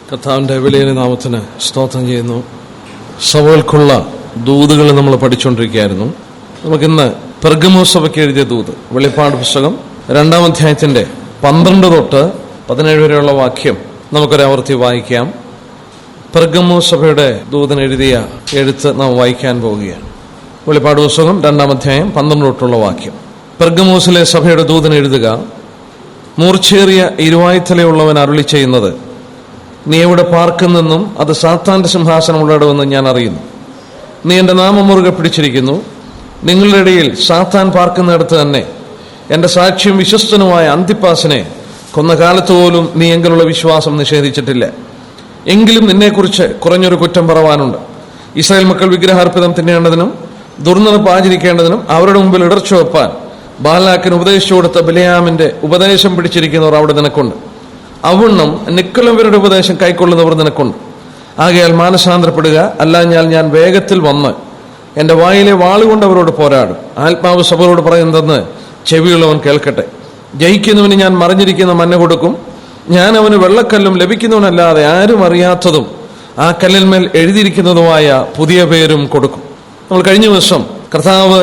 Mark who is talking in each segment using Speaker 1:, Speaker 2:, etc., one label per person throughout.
Speaker 1: കർത്താവിൻ്റെ വിലയേറിയ നാമത്തിന് സ്തോത്രം ചെയ്യുന്നു. സഭകൾക്കുള്ള ദൂതുകൾ നമ്മൾ പഠിച്ചുകൊണ്ടിരിക്കുകയായിരുന്നു. നമുക്കിന്ന് പെർഗമോസ് സഭയ്ക്ക് എഴുതിയ ദൂത്, വെളിപ്പാട് പുസ്തകം 2-ാം അധ്യായത്തിന്റെ 12 തൊട്ട് 17 വരെയുള്ള വാക്യം നമുക്കൊരാവർത്തി വായിക്കാം. പെർഗമോസ് സഭയുടെ ദൂതൻ എഴുതിയ എഴുത്ത് നാം വായിക്കാൻ പോവുകയാണ്. വെളിപ്പാട് പുസ്തകം 2-ാം അധ്യായം 12 തൊട്ടുള്ള വാക്യം. പെർഗമോസിലെ സഭയുടെ ദൂതൻ എഴുതുക: മൂർച്ചേറിയ ഇരുവായ്ത്തലയുള്ളവൻ അരുളി ചെയ്യുന്നത്, നീ എവിടെ പാർക്കുന്നെന്നും അത് സാത്താന്റെ സിംഹാസനമുള്ളിടമെന്നും ഞാൻ അറിയുന്നു. നീ എന്റെ നാമം മുറുകെ പിടിച്ചിരിക്കുന്നു. നിങ്ങളുടെ ഇടയിൽ സാത്താൻ പാർക്കുന്നിടത്ത് തന്നെ എന്റെ സാക്ഷ്യം വിശ്വസ്തനുമായ അന്തിപ്പാസിനെ കൊന്ന കാലത്ത് പോലും നീ എങ്കിലുള്ള വിശ്വാസം നിഷേധിച്ചിട്ടില്ല. എങ്കിലും നിന്നെക്കുറിച്ച് കുറഞ്ഞൊരു കുറ്റം പറവാനുണ്ട്. ഇസ്രായേൽ മക്കൾ വിഗ്രഹാർപ്പിതം തിന്നേണ്ടതിനും ദുർനടപ്പ് ആചരിക്കേണ്ടതിനും അവരുടെ മുമ്പിൽ ഇടർച്ച വെപ്പാൻ ബാലാക്കിന് ഉപദേശിച്ചു കൊടുത്ത ബിലെയാമിന്റെ ഉപദേശം പിടിച്ചിരിക്കുന്നവർ അവിടെ നിനക്കുണ്ട്. അവണ്ണം നിക്കലവരുടെ ഉപദേശം കൈക്കൊള്ളുന്നവർ നിനക്കുണ്ട്. ആകയാൽ മാനസാന്തരപ്പെടുക, അല്ലാഞ്ഞാൽ ഞാൻ വേഗത്തിൽ വന്ന് എന്റെ വായിലെ വാളുകൊണ്ട് അവരോട് പോരാടും. ആത്മാവ് സഭകളോട് പറയുന്നതെന്ന് ചെവിയുള്ളവൻ കേൾക്കട്ടെ. ജയിക്കുന്നവന് ഞാൻ മറിഞ്ഞിരിക്കുന്ന മന്ന കൊടുക്കും. ഞാൻ അവന് വെള്ളക്കല്ലും ലഭിക്കുന്നവനല്ലാതെ ആരും അറിയാത്തതും ആ കല്ലിന്മേൽ എഴുതിയിരിക്കുന്നതുമായ പുതിയ പേരും കൊടുക്കും. നമ്മൾ കഴിഞ്ഞ ദിവസം കർത്താവ്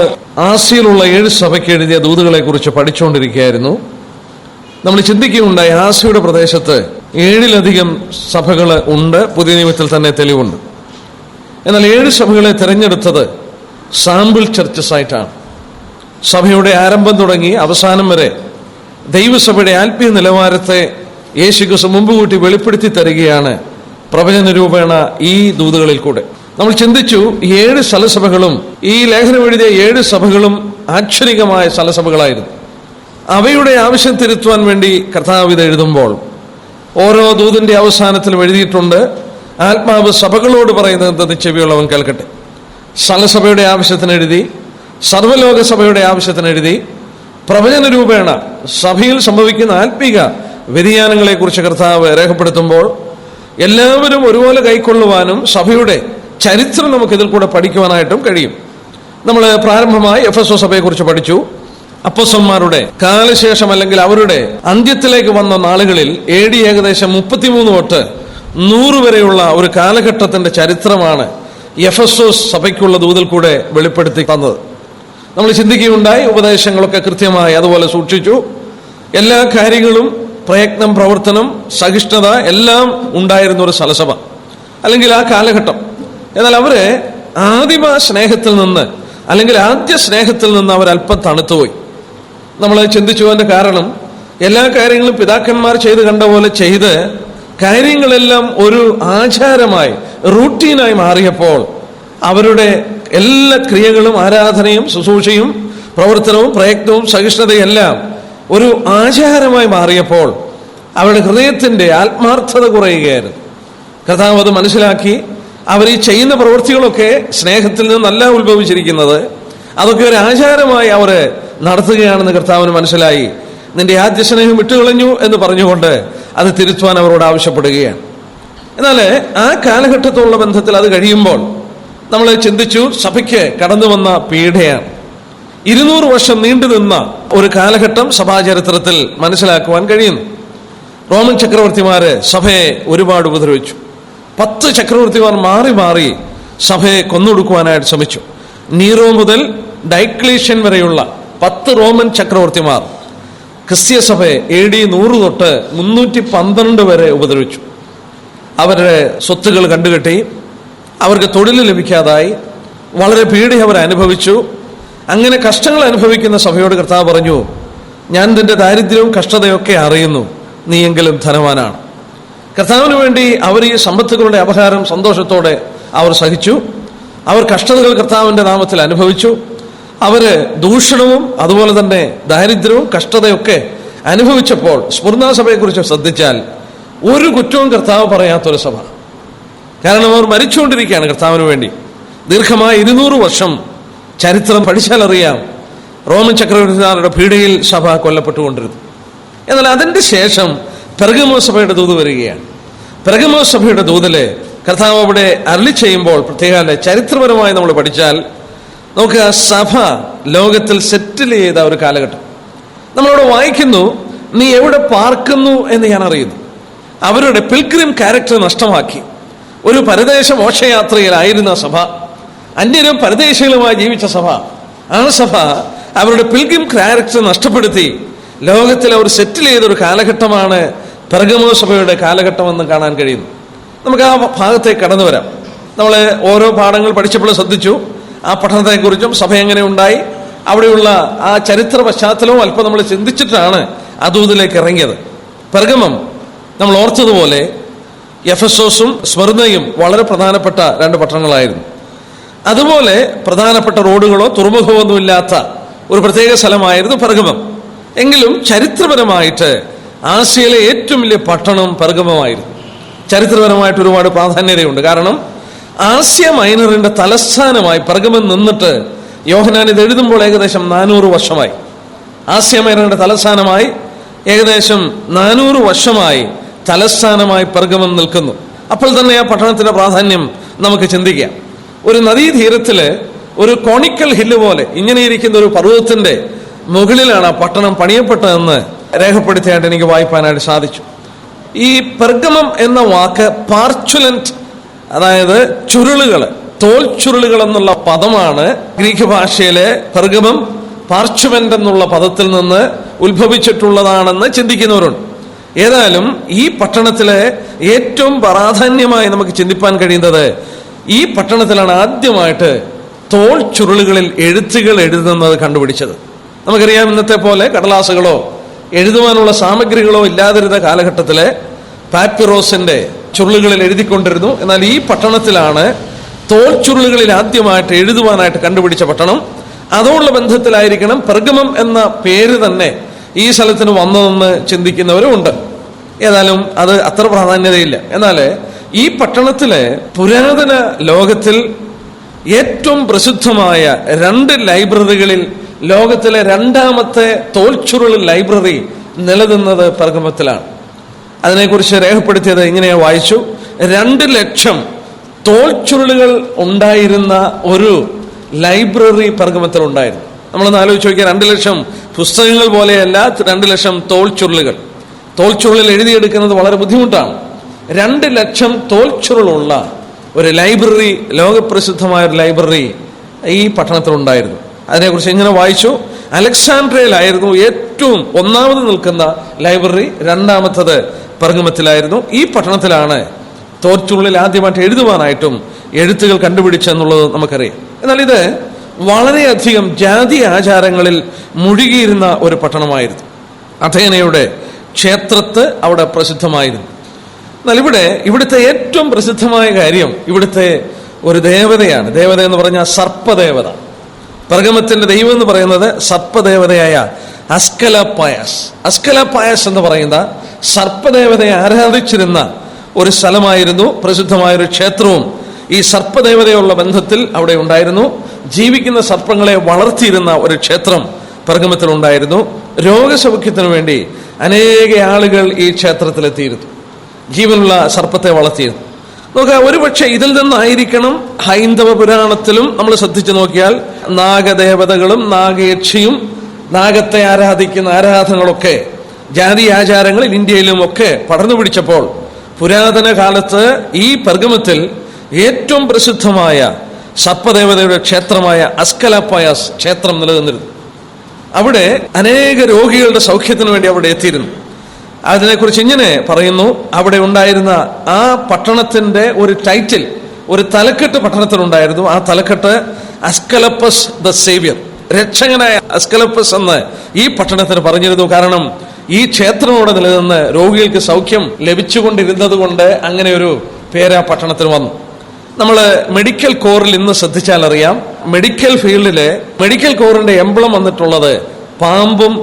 Speaker 1: ആസിയിലുള്ള 7 സഭയ്ക്ക് എഴുതിയ ദൂതുകളെ കുറിച്ച് പഠിച്ചുകൊണ്ടിരിക്കുകയായിരുന്നു. നമ്മൾ ചിന്തിക്കുകയുണ്ടായി, ആസിയുടെ പ്രദേശത്ത് 7-ലധികം സഭകൾ ഉണ്ട്. പുതിയ നിയമത്തിൽ തന്നെ തെളിവുണ്ട്. എന്നാൽ 7 സഭകളെ തിരഞ്ഞെടുത്തത് സാമ്പിൾ ചർച്ചസ് ആയിട്ടാണ്. സഭയുടെ ആരംഭം തുടങ്ങി അവസാനം വരെ ദൈവസഭയുടെ ആത്മീയ നിലവാരത്തെ യേശുക്രിസ്തു മുമ്പ് കൂട്ടി വെളിപ്പെടുത്തി തരികയാണ് പ്രവചന രൂപേണ ഈ ദൂതുകളിൽ കൂടെ. നമ്മൾ ചിന്തിച്ചു, 7 സ്ഥലസഭകളും ഈ ലേഖനം എഴുതിയ 7 സഭകളും ആക്ഷരികമായ സ്ഥലസഭകളായിരുന്നു. അവയുടെ ആവശ്യം തിരുത്തുവാൻ വേണ്ടി കർത്താവ് ഇത് എഴുതുമ്പോൾ ഓരോ ദൂതിന്റെ അവസാനത്തിലും എഴുതിയിട്ടുണ്ട്, ആത്മാവ് സഭകളോട് പറയുന്നത് ചെവിയുള്ളവൻ കേൾക്കട്ടെ. സ്ഥലസഭയുടെ ആവശ്യത്തിന് എഴുതി, സർവ്വലോക സഭയുടെ ആവശ്യത്തിന് എഴുതി. പ്രവചന രൂപേണ സഭയിൽ സംഭവിക്കുന്ന ആത്മീക വ്യതിയാനങ്ങളെ കുറിച്ച് കർത്താവ് രേഖപ്പെടുത്തുമ്പോൾ എല്ലാവരും ഒരുപോലെ കൈക്കൊള്ളുവാനും സഭയുടെ ചരിത്രം നമുക്ക് ഇതിൽ കൂടെ പഠിക്കുവാനായിട്ടും കഴിയും. നമ്മൾ പ്രാരംഭമായി എഫെസോസ് സഭയെ കുറിച്ച് പഠിച്ചു. അപ്പോസ്തലന്മാരുടെ കാലശേഷം അല്ലെങ്കിൽ അവരുടെ അന്ത്യത്തിലേക്ക് വന്ന നാളുകളിൽ AD ഏകദേശം 33 തൊട്ട് 100 വരെയുള്ള ഒരു കാലഘട്ടത്തിന്റെ ചരിത്രമാണ് എഫെസോസ് സഭയ്ക്കുള്ള ദൂതിൽ കൂടെ വെളിപ്പെടുത്തി തന്നത്. നമ്മൾ ചിന്തിക്കുകയുണ്ടായി, ഉപദേശങ്ങളൊക്കെ കൃത്യമായി അതുപോലെ സൂക്ഷിച്ചു. എല്ലാ കാര്യങ്ങളും, പ്രയത്നം, പ്രവർത്തനം, സഹിഷ്ണുത എല്ലാം ഉണ്ടായിരുന്ന ഒരു സ്ഥലസഭ അല്ലെങ്കിൽ ആ കാലഘട്ടം. എന്നാൽ അവര് ആദിമ സ്നേഹത്തിൽ നിന്ന് അല്ലെങ്കിൽ ആദ്യ സ്നേഹത്തിൽ നിന്ന് അവരല്പം തണുത്തുപോയി. നമ്മൾ ചിന്തിച്ചു അതിന്റെ കാരണം, എല്ലാ കാര്യങ്ങളും പിതാക്കന്മാർ ചെയ്ത് കണ്ട പോലെ ചെയ്ത് കാര്യങ്ങളെല്ലാം ഒരു ആചാരമായി റൂട്ടീനായി മാറിയപ്പോൾ അവരുടെ എല്ലാ ക്രിയകളും, ആരാധനയും, ശുശ്രൂഷയും, പ്രവർത്തനവും, പ്രയത്നവും, സഹിഷ്ണുതയും എല്ലാം ഒരു ആചാരമായി മാറിയപ്പോൾ അവരുടെ ഹൃദയത്തിന്റെ ആത്മാർത്ഥത കുറയുകയായിരുന്നു. കർത്താവ് അത് മനസ്സിലാക്കി. അവർ ഈ ചെയ്യുന്ന പ്രവൃത്തികളൊക്കെ സ്നേഹത്തിൽ നിന്നല്ല ഉത്ഭവിച്ചിരിക്കുന്നത്, അതൊക്കെ ഒരു ആചാരമായി അവർ നടത്തുകയാണെന്ന് കർത്താവിന് മനസ്സിലായി. നിന്റെ ആദ്യ സ്നേഹം വിട്ടുകളഞ്ഞു എന്ന് പറഞ്ഞുകൊണ്ട് അത് തിരുത്തുവാൻ അവരോട് ആവശ്യപ്പെടുകയാണ്. എന്നാൽ ആ കാലഘട്ടത്തോടുള്ള ബന്ധത്തിൽ അത് കഴിയുമ്പോൾ നമ്മൾ ചിന്തിച്ചു, സഭയ്ക്ക് കടന്നു വന്ന പീഡയാണ്. 200 വർഷം നീണ്ടു നിന്ന ഒരു കാലഘട്ടം സഭാചരിത്രത്തിൽ മനസ്സിലാക്കുവാൻ കഴിയുന്നു. റോമൻ ചക്രവർത്തിമാര് സഭയെ ഒരുപാട് ഉപദ്രവിച്ചു. 10 ചക്രവർത്തിമാർ മാറി മാറി സഭയെ കൊന്നൊടുക്കുവാനായിട്ട് ശ്രമിച്ചു. നീറോ മുതൽ ഡൈക്ലീഷ്യൻ വരെയുള്ള 10 റോമൻ ചക്രവർത്തിമാർ ക്രിസ്തീയ സഭയെ AD 100 തൊട്ട് 312 വരെ ഉപദ്രവിച്ചു. അവരുടെ സ്വത്തുകൾ കണ്ടുകെട്ടി, അവർക്ക് തൊഴിൽ ലഭിക്കാതായി, വളരെ പീഡ അവർ അനുഭവിച്ചു. അങ്ങനെ കഷ്ടങ്ങൾ അനുഭവിക്കുന്ന സഭയോട് കർത്താവ് പറഞ്ഞു, ഞാൻ നിന്റെ ദാരിദ്ര്യവും കഷ്ടതയൊക്കെ അറിയുന്നു, നീയെങ്കിലും ധനവാനാണ്. കർത്താവിന് വേണ്ടി അവർ ഈ സമ്പത്തുകളുടെ അപഹാരം സന്തോഷത്തോടെ അവർ സഹിച്ചു. അവർ കഷ്ടതകൾ കർത്താവിന്റെ നാമത്തിൽ അനുഭവിച്ചു. അവര് ദൂഷണവും അതുപോലെ തന്നെ ദാരിദ്ര്യവും കഷ്ടതയൊക്കെ അനുഭവിച്ചപ്പോൾ സ്മുർന്നാ സഭയെക്കുറിച്ച് ശ്രദ്ധിച്ചാൽ ഒരു കുറ്റവും കർത്താവ് പറയാത്തൊരു സഭ. കാരണം അവർ മരിച്ചുകൊണ്ടിരിക്കുകയാണ് കർത്താവിന് വേണ്ടി. ദീർഘമായ 200 വർഷം ചരിത്രം പഠിച്ചാൽ അറിയാം, റോമൻ ചക്രവർത്തിമാരുടെ പീഡയിൽ സഭ കൊല്ലപ്പെട്ടുകൊണ്ടിരുന്നു. എന്നാൽ അതിന്റെ ശേഷം പെർഗമോസ് സഭയുടെ ദൂത് വരികയാണ്. പെർഗമോസ് സഭയുടെ ദൂതില് കർത്താവ് അവിടെ അരുളി ചെയ്യുമ്പോൾ പ്രത്യേക ചരിത്രപരമായി നമ്മൾ പഠിച്ചാൽ നമുക്ക് ആ സഭ ലോകത്തിൽ സെറ്റിൽ ചെയ്ത ഒരു കാലഘട്ടം നമ്മളവിടെ വായിക്കുന്നു. നീ എവിടെ പാർക്കുന്നു എന്ന് ഞാൻ അറിയുന്നു. അവരുടെ പിൽഗ്രിം ക്യാരക്ടർ നഷ്ടമാക്കി. ഒരു പരദേശ മോക്ഷയാത്രയിലായിരുന്ന സഭ, അന്യരും പരദേശികളുമായി ജീവിച്ച സഭ, ആ സഭ അവരുടെ പിൽഗ്രിം ക്യാരക്ടർ നഷ്ടപ്പെടുത്തി ലോകത്തിൽ അവർ സെറ്റിൽ ചെയ്തൊരു കാലഘട്ടമാണ് പെർഗമോ സഭയുടെ കാലഘട്ടമെന്ന് കാണാൻ കഴിയുന്നു. നമുക്ക് ആ ഭാഗത്തേക്ക് കടന്നു വരാം. നമ്മൾ ഓരോ പാഠങ്ങൾ പഠിച്ചപ്പോൾ ശ്രദ്ധിച്ചു ആ പഠനത്തെക്കുറിച്ചും സഭ എങ്ങനെ ഉണ്ടായി, അവിടെയുള്ള ആ ചരിത്ര പശ്ചാത്തലവും അല്പം നമ്മൾ ചിന്തിച്ചിട്ടാണ് ആ ദൂതിലേക്ക് ഇറങ്ങിയത്. പെർഗമം നമ്മൾ ഓർത്തതുപോലെ എഫെസോസും സ്മിർനയും വളരെ പ്രധാനപ്പെട്ട രണ്ട് പട്ടണങ്ങളായിരുന്നു. അതുപോലെ പ്രധാനപ്പെട്ട റോഡുകളോ തുറമുഖമോ ഒന്നുമില്ലാത്ത ഒരു പ്രത്യേക സ്ഥലമായിരുന്നു പെർഗമം. എങ്കിലും ചരിത്രപരമായിട്ട് ആസിയയിലെ ഏറ്റവും വലിയ പട്ടണം പെർഗമമായിരുന്നു. ചരിത്രപരമായിട്ട് ഒരുപാട് പ്രാധാന്യതയുണ്ട്. കാരണം ആസിയ മൈനറിന്റെ തലസ്ഥാനമായി പെർഗമം നിന്നിട്ട് യോഹന്നാൻ ഇത് എഴുതുമ്പോൾ ഏകദേശം 400 വർഷമായി. ആസിയ മൈനറിന്റെ തലസ്ഥാനമായി ഏകദേശം 400 വർഷമായി തലസ്ഥാനമായി പെർഗമം നിൽക്കുന്നു. അപ്പോൾ തന്നെ ആ പട്ടണത്തിന്റെ പ്രാധാന്യം നമുക്ക് ചിന്തിക്കാം. ഒരു നദീതീരത്തില് ഒരു കോണിക്കൽ ഹില്ല് പോലെ ഇങ്ങനെയിരിക്കുന്ന ഒരു പർവ്വതത്തിന്റെ മുകളിലാണ് ആ പട്ടണം പണിയപ്പെട്ടതെന്ന് രേഖപ്പെടുത്തിയായിട്ട് എനിക്ക് വായിപ്പാനായിട്ട് സാധിച്ചു. ഈ പെർഗമം എന്ന വാക്ക് പാർച്ചുലന്റ്, അതായത് ചുരുളുകൾ, തോൽ ചുരുളുകൾ എന്നുള്ള പദമാണ് ഗ്രീക്ക് ഭാഷയിലെ പെർഗമം പാർച്ചുമെന്റ് എന്നുള്ള പദത്തിൽ നിന്ന് ഉത്ഭവിച്ചിട്ടുള്ളതാണെന്ന് ചിന്തിക്കുന്നവരുണ്ട്. ഏതായാലും ഈ പട്ടണത്തിലെ ഏറ്റവും പ്രാധാന്യമായി നമുക്ക് ചിന്തിപ്പാൻ കഴിയുന്നത് ഈ പട്ടണത്തിലാണ് ആദ്യമായിട്ട് തോൾ ചുരുളുകളിൽ എഴുത്തുകൾ എഴുതുന്നത് കണ്ടുപിടിച്ചത്. നമുക്കറിയാം, ഇന്നത്തെ പോലെ കടലാസുകളോ എഴുതുവാനുള്ള സാമഗ്രികളോ ഇല്ലാതിരുന്ന കാലഘട്ടത്തിലെ പാപ്പിറോസിന്റെ ചുരുളുകളിൽ എഴുതിക്കൊണ്ടിരുന്നു. എന്നാൽ ഈ പട്ടണത്തിലാണ് തോൾ ചുരുളുകളിൽ ആദ്യമായിട്ട് എഴുതുവാനായിട്ട് കണ്ടുപിടിച്ച പട്ടണം. അതോടുള്ള ബന്ധത്തിലായിരിക്കണം പെർഗമം എന്ന പേര് തന്നെ ഈ സ്ഥലത്തിന് വന്നതെന്ന് ചിന്തിക്കുന്നവരും ഉണ്ട്. ഏതായാലും അത് അത്ര പ്രാധാന്യതയില്ല. എന്നാൽ ഈ പട്ടണത്തിലെ പുരാതന ലോകത്തിൽ ഏറ്റവും പ്രസിദ്ധമായ 2 ലൈബ്രറികളിൽ ലോകത്തിലെ 2ാമത്തെ തോൽച്ചുരുൾ ലൈബ്രറി നിലനിന്നത് പെർഗമത്തിലാണ്. അതിനെക്കുറിച്ച് രേഖപ്പെടുത്തിയത് ഇങ്ങനെ വായിച്ചു: 2 ലക്ഷം തോൽച്ചുരുളുകൾ ഉണ്ടായിരുന്ന ഒരു ലൈബ്രറി പെർഗമത്തിൽ ഉണ്ടായിരുന്നു. നമ്മളൊന്ന് ആലോചിച്ച് നോക്കിയാൽ 2 ലക്ഷം പുസ്തകങ്ങൾ പോലെയല്ല, 2 ലക്ഷം തോൽച്ചുരുളുകൾ. തോൽച്ചുരുളിൽ എഴുതിയെടുക്കുന്നത് വളരെ ബുദ്ധിമുട്ടാണ്. 2 ലക്ഷം തോൽച്ചുരുളുള്ള ഒരു ലൈബ്രറി, ലോകപ്രസിദ്ധമായ ഒരു ലൈബ്രറി ഈ പട്ടണത്തിലുണ്ടായിരുന്നു. അതിനെക്കുറിച്ച് ഇങ്ങനെ വായിച്ചു: അലക്സാൻഡ്രിയയിലായിരുന്നു ഏറ്റവും ഒന്നാമത് നിൽക്കുന്ന ലൈബ്രറി, 2ാമത്തത് പെർഗമത്തിലായിരുന്നു. ഈ പട്ടണത്തിലാണ് തോൽച്ചുരുളിൽ ആദ്യമായിട്ട് എഴുതുവാനായിട്ടും എഴുത്തുകൾ കണ്ടുപിടിച്ചെന്നുള്ളത് നമുക്കറിയാം. എന്നാൽ ഇത് വളരെയധികം ജാതി ആചാരങ്ങളിൽ മുഴുകിയിരുന്ന ഒരു പട്ടണമായിരുന്നു. അഥേനയുടെ ക്ഷേത്രത്ത് അവിടെ പ്രസിദ്ധമായിരുന്നു. എന്നാൽ ഇവിടുത്തെ ഏറ്റവും പ്രസിദ്ധമായ കാര്യം ഇവിടുത്തെ ഒരു ദേവതയാണ്. ദേവത എന്ന് പറഞ്ഞാൽ സർപ്പദേവത. പെർഗമത്തിന്റെ ദൈവം എന്ന് പറയുന്നത് സർപ്പദേവതയായ അസ്കലപ്പായസ്. അസ്കലപ്പായസ് എന്ന് പറയുന്ന സർപ്പദേവതയെ ആരാധിച്ചിരുന്ന ഒരു സ്ഥലമായിരുന്നു, പ്രസിദ്ധമായൊരു ക്ഷേത്രവും ഈ സർപ്പദേവതയുള്ള ബന്ധത്തിൽ അവിടെ ഉണ്ടായിരുന്നു. ജീവിക്കുന്ന സർപ്പങ്ങളെ വളർത്തിയിരുന്ന ഒരു ക്ഷേത്രം പെർഗമത്തിൽ ഉണ്ടായിരുന്നു. രോഗസൗഖ്യത്തിനു വേണ്ടി അനേക ആളുകൾ ഈ ക്ഷേത്രത്തിലെത്തിയിരുന്നു. ജീവനുള്ള സർപ്പത്തെ വളർത്തിയിരുന്നു. നോക്കുക, ഒരുപക്ഷെ ഇതിൽ നിന്നായിരിക്കണം ഹൈന്ദവ പുരാണത്തിലും നമ്മൾ ശ്രദ്ധിച്ചു നോക്കിയാൽ നാഗദേവതകളും നാഗയക്ഷിയും നാഗത്തെ ആരാധിക്കുന്ന ആരാധനകളൊക്കെ ജാതി ആചാരങ്ങളിൽ ഇന്ത്യയിലും ഒക്കെ പടർന്നു പിടിച്ചപ്പോൾ പുരാതന കാലത്ത് ഈ പെർഗമത്തിൽ ഏറ്റവും പ്രസിദ്ധമായ സർപ്പദേവതയുടെ ക്ഷേത്രമായ അസ്കലപ്പായസ് ക്ഷേത്രം നിലനിന്നിരുന്നു. അവിടെ അനേക രോഗികളുടെ സൗഖ്യത്തിന് വേണ്ടി അവിടെ എത്തിയിരുന്നു. അതിനെക്കുറിച്ച് ഇങ്ങനെ പറയുന്നു: അവിടെ ഉണ്ടായിരുന്ന ആ പട്ടണത്തിന്റെ ഒരു ടൈറ്റിൽ, ഒരു തലക്കെട്ട് പട്ടണത്തിലുണ്ടായിരുന്നു. ആ തലക്കെട്ട് അസ്കലപ്പസ് ദ സേവിയർ, രക്ഷകനായ അസ്കലപ്പസ് എന്ന് ഈ പട്ടണത്തിന് പറഞ്ഞിരുന്നു. കാരണം ഈ ക്ഷേത്രമോടെ നിലനിന്ന് രോഗികൾക്ക് സൗഖ്യം ലഭിച്ചുകൊണ്ടിരുന്നത് കൊണ്ട് അങ്ങനെ ഒരു പേര് ആ പട്ടണത്തിന് വന്നു. നമ്മൾ മെഡിക്കൽ കോറിൽ ഇന്ന് ശ്രദ്ധിച്ചാൽ അറിയാം, മെഡിക്കൽ ഫീൽഡില് മെഡിക്കൽ കോറിന്റെ എംബ്ലം വന്നിട്ടുള്ളത് പാമ്പും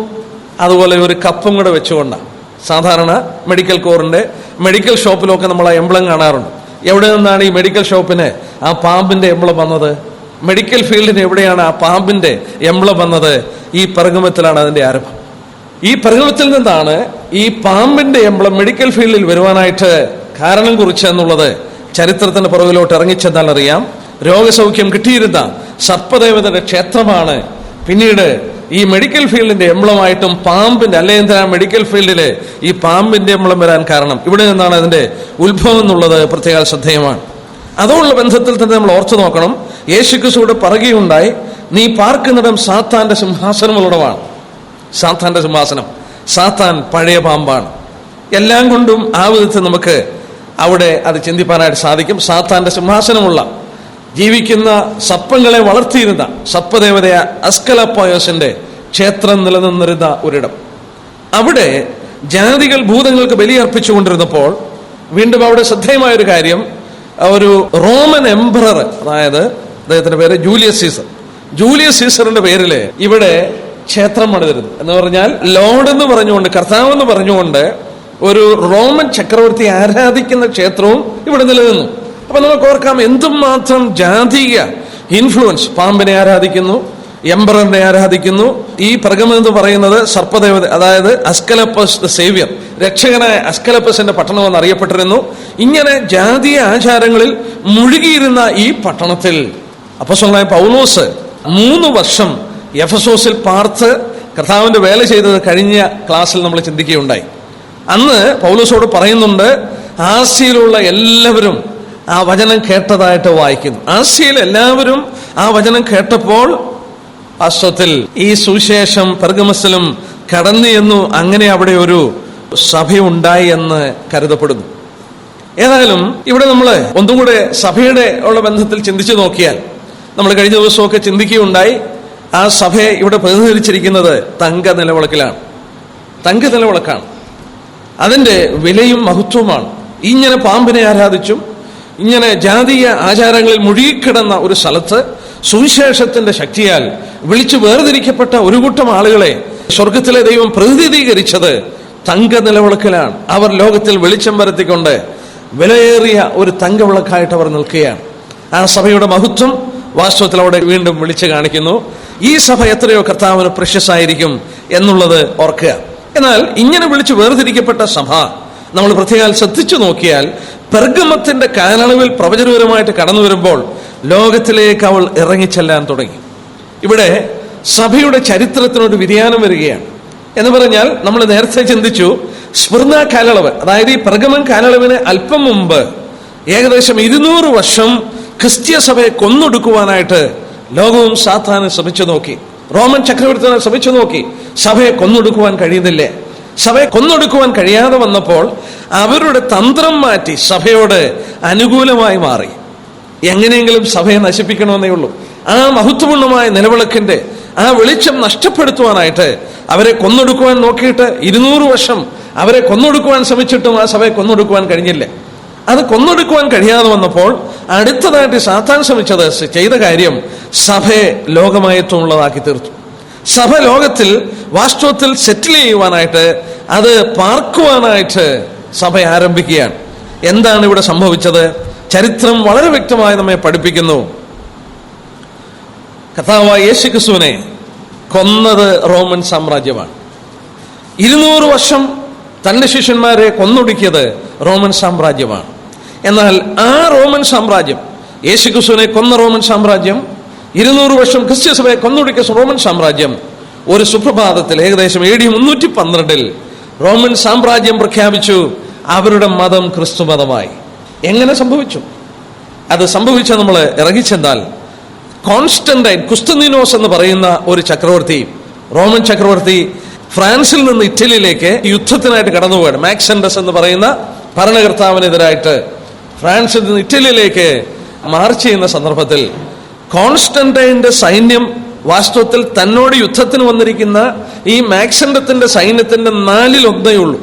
Speaker 1: അതുപോലെ ഒരു കപ്പും കൂടെ വെച്ചുകൊണ്ടാണ്. സാധാരണ മെഡിക്കൽ കോറിന്റെ മെഡിക്കൽ ഷോപ്പിലൊക്കെ നമ്മൾ ആ എംബ്ലം കാണാറുണ്ട്. എവിടെ നിന്നാണ് ഈ മെഡിക്കൽ ഷോപ്പിന് ആ പാമ്പിന്റെ എംബ്ലം വന്നത്? മെഡിക്കൽ ഫീൽഡിന് എവിടെയാണ് ആ പാമ്പിന്റെ എംബ്ലം വന്നത്? ഈ പെർഗമത്തിലാണ് അതിന്റെ ആരംഭം. ഈ പെർഗമത്തിൽ നിന്നാണ് ഈ പാമ്പിന്റെ എംബ്ലം മെഡിക്കൽ ഫീൽഡിൽ വരുവാനായിട്ട് കാരണം കുറിച്ചെന്നുള്ളത് ചരിത്രത്തിന്റെ പുറകിലോട്ട് ഇറങ്ങിച്ചെന്നാൽ അറിയാം. രോഗസൗഖ്യം കിട്ടിയിരുന്ന സർപ്പദേവതയുടെ ക്ഷേത്രമാണ് പിന്നീട് ഈ മെഡിക്കൽ ഫീൽഡിന്റെ എംബ്ലമായിട്ടും പാമ്പിന്റെ, അല്ലെ എന്തിനാ മെഡിക്കൽ ഫീൽഡില് ഈ പാമ്പിന്റെ എംബ്ലം വരാൻ കാരണം? ഇവിടെ നിന്നാണ് അതിന്റെ ഉത്ഭവം എന്നുള്ളത് പ്രത്യേക ശ്രദ്ധേയമാണ്. അതുള്ള ബന്ധത്തിൽ തന്നെ നമ്മൾ ഓർത്തു നോക്കണം. യേശുക്രിസ്തുവിടെ പറയുകയുണ്ടായി, നീ പാർക്കുന്നിടം സാത്താന്റെ സിംഹാസനമുള്ളടമാണ്. സാത്താന്റെ സിംഹാസനം, സാത്താൻ പഴയ പാമ്പാണ്. എല്ലാം കൊണ്ടും ആ വിധത്തിൽ നമുക്ക് അവിടെ അത് ചിന്തിപ്പാനായിട്ട് സാധിക്കും. സാത്താന്റെ സിംഹാസനമുള്ള, ജീവിക്കുന്ന സർപ്പങ്ങളെ വളർത്തിയിരുന്ന സർപ്പദേവതയ അസ്കലപ്പോയോസിന്റെ ക്ഷേത്രം നിലനിന്നിരുന്ന ഒരിടം. അവിടെ ജാതികൾ ഭൂതങ്ങൾക്ക് ബലിയർപ്പിച്ചുകൊണ്ടിരുന്നപ്പോൾ വീണ്ടും അവിടെ ശ്രദ്ധേയമായൊരു കാര്യം, ഒരു റോമൻ എംപറർ, അതായത് അദ്ദേഹത്തിന്റെ പേര് ജൂലിയസ് സീസറിന്റെ പേരില് ഇവിടെ ക്ഷേത്രം പണിതിരുന്നു. എന്ന് പറഞ്ഞാൽ ലോർഡ് എന്ന് പറഞ്ഞുകൊണ്ട്, കർത്താവ് എന്ന് പറഞ്ഞുകൊണ്ട് ഒരു റോമൻ ചക്രവർത്തി ആരാധിക്കുന്ന ക്ഷേത്രവും ഇവിടെ നിലനിന്നു. അപ്പൊ നമുക്ക് ഓർക്കാം എന്തുമാത്രം ജാതീയ ഇൻഫ്ലുവൻസ്. പാമ്പിനെ ആരാധിക്കുന്നു, എംപററിനെ ആരാധിക്കുന്നു. ഈ പെർഗമം എന്ന് പറയുന്നത് സർപ്പദേവത, അതായത് അസ്കലപ്പസ് ദ സേവ്യർ, രക്ഷകനായ അസ്കലപ്പസിന്റെ പട്ടണമെന്ന് അറിയപ്പെട്ടിരുന്നു. ഇങ്ങനെ ജാതീയ ആചാരങ്ങളിൽ മുഴുകിയിരുന്ന ഈ പട്ടണത്തിൽ അപ്പോസ്തലനായ പൗലോസ് 3 വർഷം എഫെസോസിൽ പാർത്ത് കർത്താവിന്റെ വേല ചെയ്തത് കഴിഞ്ഞ ക്ലാസ്സിൽ നമ്മൾ ചിന്തിക്കുകയുണ്ടായി. അന്ന് പൗലോസോട് പറയുന്നുണ്ട്, ആസിയയിലുള്ള എല്ലാവരും ആ വചനം കേട്ടതായിട്ട് വായിക്കുന്നു. ആസിയയിൽ എല്ലാവരും ആ വചനം കേട്ടപ്പോൾ വാസ്തവത്തിൽ ഈ സുവിശേഷം പെർഗമസിലും കടന്നു എന്നു, അങ്ങനെ അവിടെ ഒരു സഭയുണ്ടായി എന്ന് കരുതപ്പെടുന്നു. ഏതായാലും ഇവിടെ നമ്മൾ ഒന്നും കൂടെ സഭയുടെ ഉള്ള ബന്ധത്തിൽ ചിന്തിച്ചു നോക്കിയാൽ, നമ്മൾ കഴിഞ്ഞ ദിവസമൊക്കെ ചിന്തിക്കുകയുണ്ടായി, ആ സഭയെ ഇവിടെ പ്രതിനിധീകരിച്ചിരിക്കുന്നത് തങ്ക നിലവിളക്കാണ്. അതിന്റെ വിലയും മഹത്വമാണ്. ഇങ്ങനെ പാമ്പിനെ ആരാധിച്ചും ഇങ്ങനെ ജാതീയ ആചാരങ്ങളിൽ മുഴുകിക്കിടന്ന ഒരു സ്ഥലത്ത് സുവിശേഷത്തിന്റെ ശക്തിയാൽ വിളിച്ചു വേർതിരിക്കപ്പെട്ട ഒരു കൂട്ടം ആളുകളെ സ്വർഗത്തിലെ ദൈവം പ്രതിനിധീകരിച്ചത് തങ്ക നിലവിളക്കിലാണ്. അവർ ലോകത്തിൽ വെളിച്ചം പരത്തിക്കൊണ്ട് വിലയേറിയ ഒരു തങ്കവിളക്കായിട്ട് അവർ നിൽക്കുകയാണ്. ആ സഭയുടെ മഹത്വം വാസ്തവത്തിൽ അവിടെ വീണ്ടും വിളിച്ചു കാണിക്കുന്നു. ഈ സഭ എത്രയോ കർത്താവിന് പ്രഷ്യസ് ആയിരിക്കും എന്നുള്ളത് ഓർക്കുക. എന്നാൽ ഇങ്ങനെ വിളിച്ചു വേർതിരിക്കപ്പെട്ട സഭ നമ്മൾ പ്രത്യേകം ശ്രദ്ധിച്ചു നോക്കിയാൽ, പെർഗമത്തിന്റെ കാലയളവിൽ പ്രവചനപരമായിട്ട് കടന്നു വരുമ്പോൾ ലോകത്തിലേക്ക് അവൾ ഇറങ്ങിച്ചെല്ലാൻ തുടങ്ങി. ഇവിടെ സഭയുടെ ചരിത്രത്തിനൊരു വ്യതിയാനം വരികയാണ്. എന്ന് പറഞ്ഞാൽ, നമ്മൾ നേരത്തെ ചിന്തിച്ചു സ്മിർന കാലയളവ്, അതായത് ഈ പെർഗമൻ കാലയളവിന് അല്പം മുമ്പ് ഏകദേശം 200 വർഷം ക്രിസ്ത്യ സഭയെ കൊന്നൊടുക്കുവാനായിട്ട് ലോകവും സാത്താനും ശ്രമിച്ചു നോക്കി. റോമൻ ചക്രവർത്തിനെ ശ്രമിച്ചു നോക്കി. സഭയെ കൊന്നൊടുക്കുവാൻ കഴിയുന്നില്ലേ? സഭയെ കൊന്നൊടുക്കുവാൻ കഴിയാതെ വന്നപ്പോൾ അവരുടെ തന്ത്രം മാറ്റി സഭയോട് അനുകൂലമായി മാറി. എങ്ങനെയെങ്കിലും സഭയെ നശിപ്പിക്കണമെന്നേ ഉള്ളൂ. ആ മഹത്വപൂർണമായ നിലവിളക്കിന്റെ ആ വെളിച്ചം നഷ്ടപ്പെടുത്തുവാനായിട്ട് അവരെ കൊന്നൊടുക്കുവാൻ നോക്കിയിട്ട് 200 വർഷം അവരെ കൊന്നൊടുക്കുവാൻ ശ്രമിച്ചിട്ടും ആ സഭയെ കൊന്നൊടുക്കുവാൻ കഴിഞ്ഞില്ല. അത് കൊന്നൊടുക്കുവാൻ കഴിയാതെ വന്നപ്പോൾ അടുത്തതായിട്ട് സാത്താൻ ചെയ്ത കാര്യം സഭയെ ലോകമയത്വമുള്ളതാക്കി തീർത്തു. സഭ ലോകത്തിൽ വാസ്തവത്തിൽ സെറ്റിൽ ചെയ്യുവാനായിട്ട്, അത് പാർക്കുവാനായിട്ട് സഭ ആരംഭിക്കുകയാണ്. എന്താണ് ഇവിടെ സംഭവിച്ചത്? ചരിത്രം വളരെ വ്യക്തമായി നമ്മെ പഠിപ്പിക്കുന്നു. കർത്താവായ യേശുക്രിസ്തുവിനെ കൊന്നത് റോമൻ സാമ്രാജ്യമാണ്. 200 വർഷം തന്റെ ശിഷ്യന്മാരെ കൊന്നൊടുക്കിയത് റോമൻ സാമ്രാജ്യമാണ്. എന്നാൽ ആ റോമൻ സാമ്രാജ്യം, യേശുക്രിസ്തുവിനെ കൊന്ന റോമൻ സാമ്രാജ്യം, 200 വർഷം ക്രിസ്ത്യസഭയെ കൊന്നൊടുക്കിയ റോമൻ സാമ്രാജ്യം, ഒരു സുപ്രഭാതത്തിൽ ഏകദേശം AD 312 റോമൻ സാമ്രാജ്യം പ്രഖ്യാപിച്ചു അവരുടെ മതം ക്രിസ്തു മതമായി. എങ്ങനെ സംഭവിച്ചു? അത് സംഭവിച്ച നമ്മൾ ഇറങ്ങിച്ചെന്നാൽ, കോൺസ്റ്റന്റൈൻ കുസ്തന്തീനോസ് എന്ന് പറയുന്ന ഒരു ചക്രവർത്തി, റോമൻ ചക്രവർത്തി, ഫ്രാൻസിൽ നിന്ന് ഇറ്റലിയിലേക്ക് യുദ്ധത്തിനായിട്ട് കടന്നുപോയാണ്. മാക്സെൻഡസ് എന്ന് പറയുന്ന ഭരണകർത്താവിനെതിരായിട്ട് ഫ്രാൻസിൽ നിന്ന് ഇറ്റലിയിലേക്ക് മാർച്ച് ചെയ്യുന്ന സന്ദർഭത്തിൽ കോൺസ്റ്റന്റൈന്റെ സൈന്യം വാസ്തവത്തിൽ തന്നോട് യുദ്ധത്തിന് വന്നിരിക്കുന്ന ഈ മാക്സെൻഡത്തിന്റെ സൈന്യത്തിന്റെ 4/1 ഉള്ളൂ.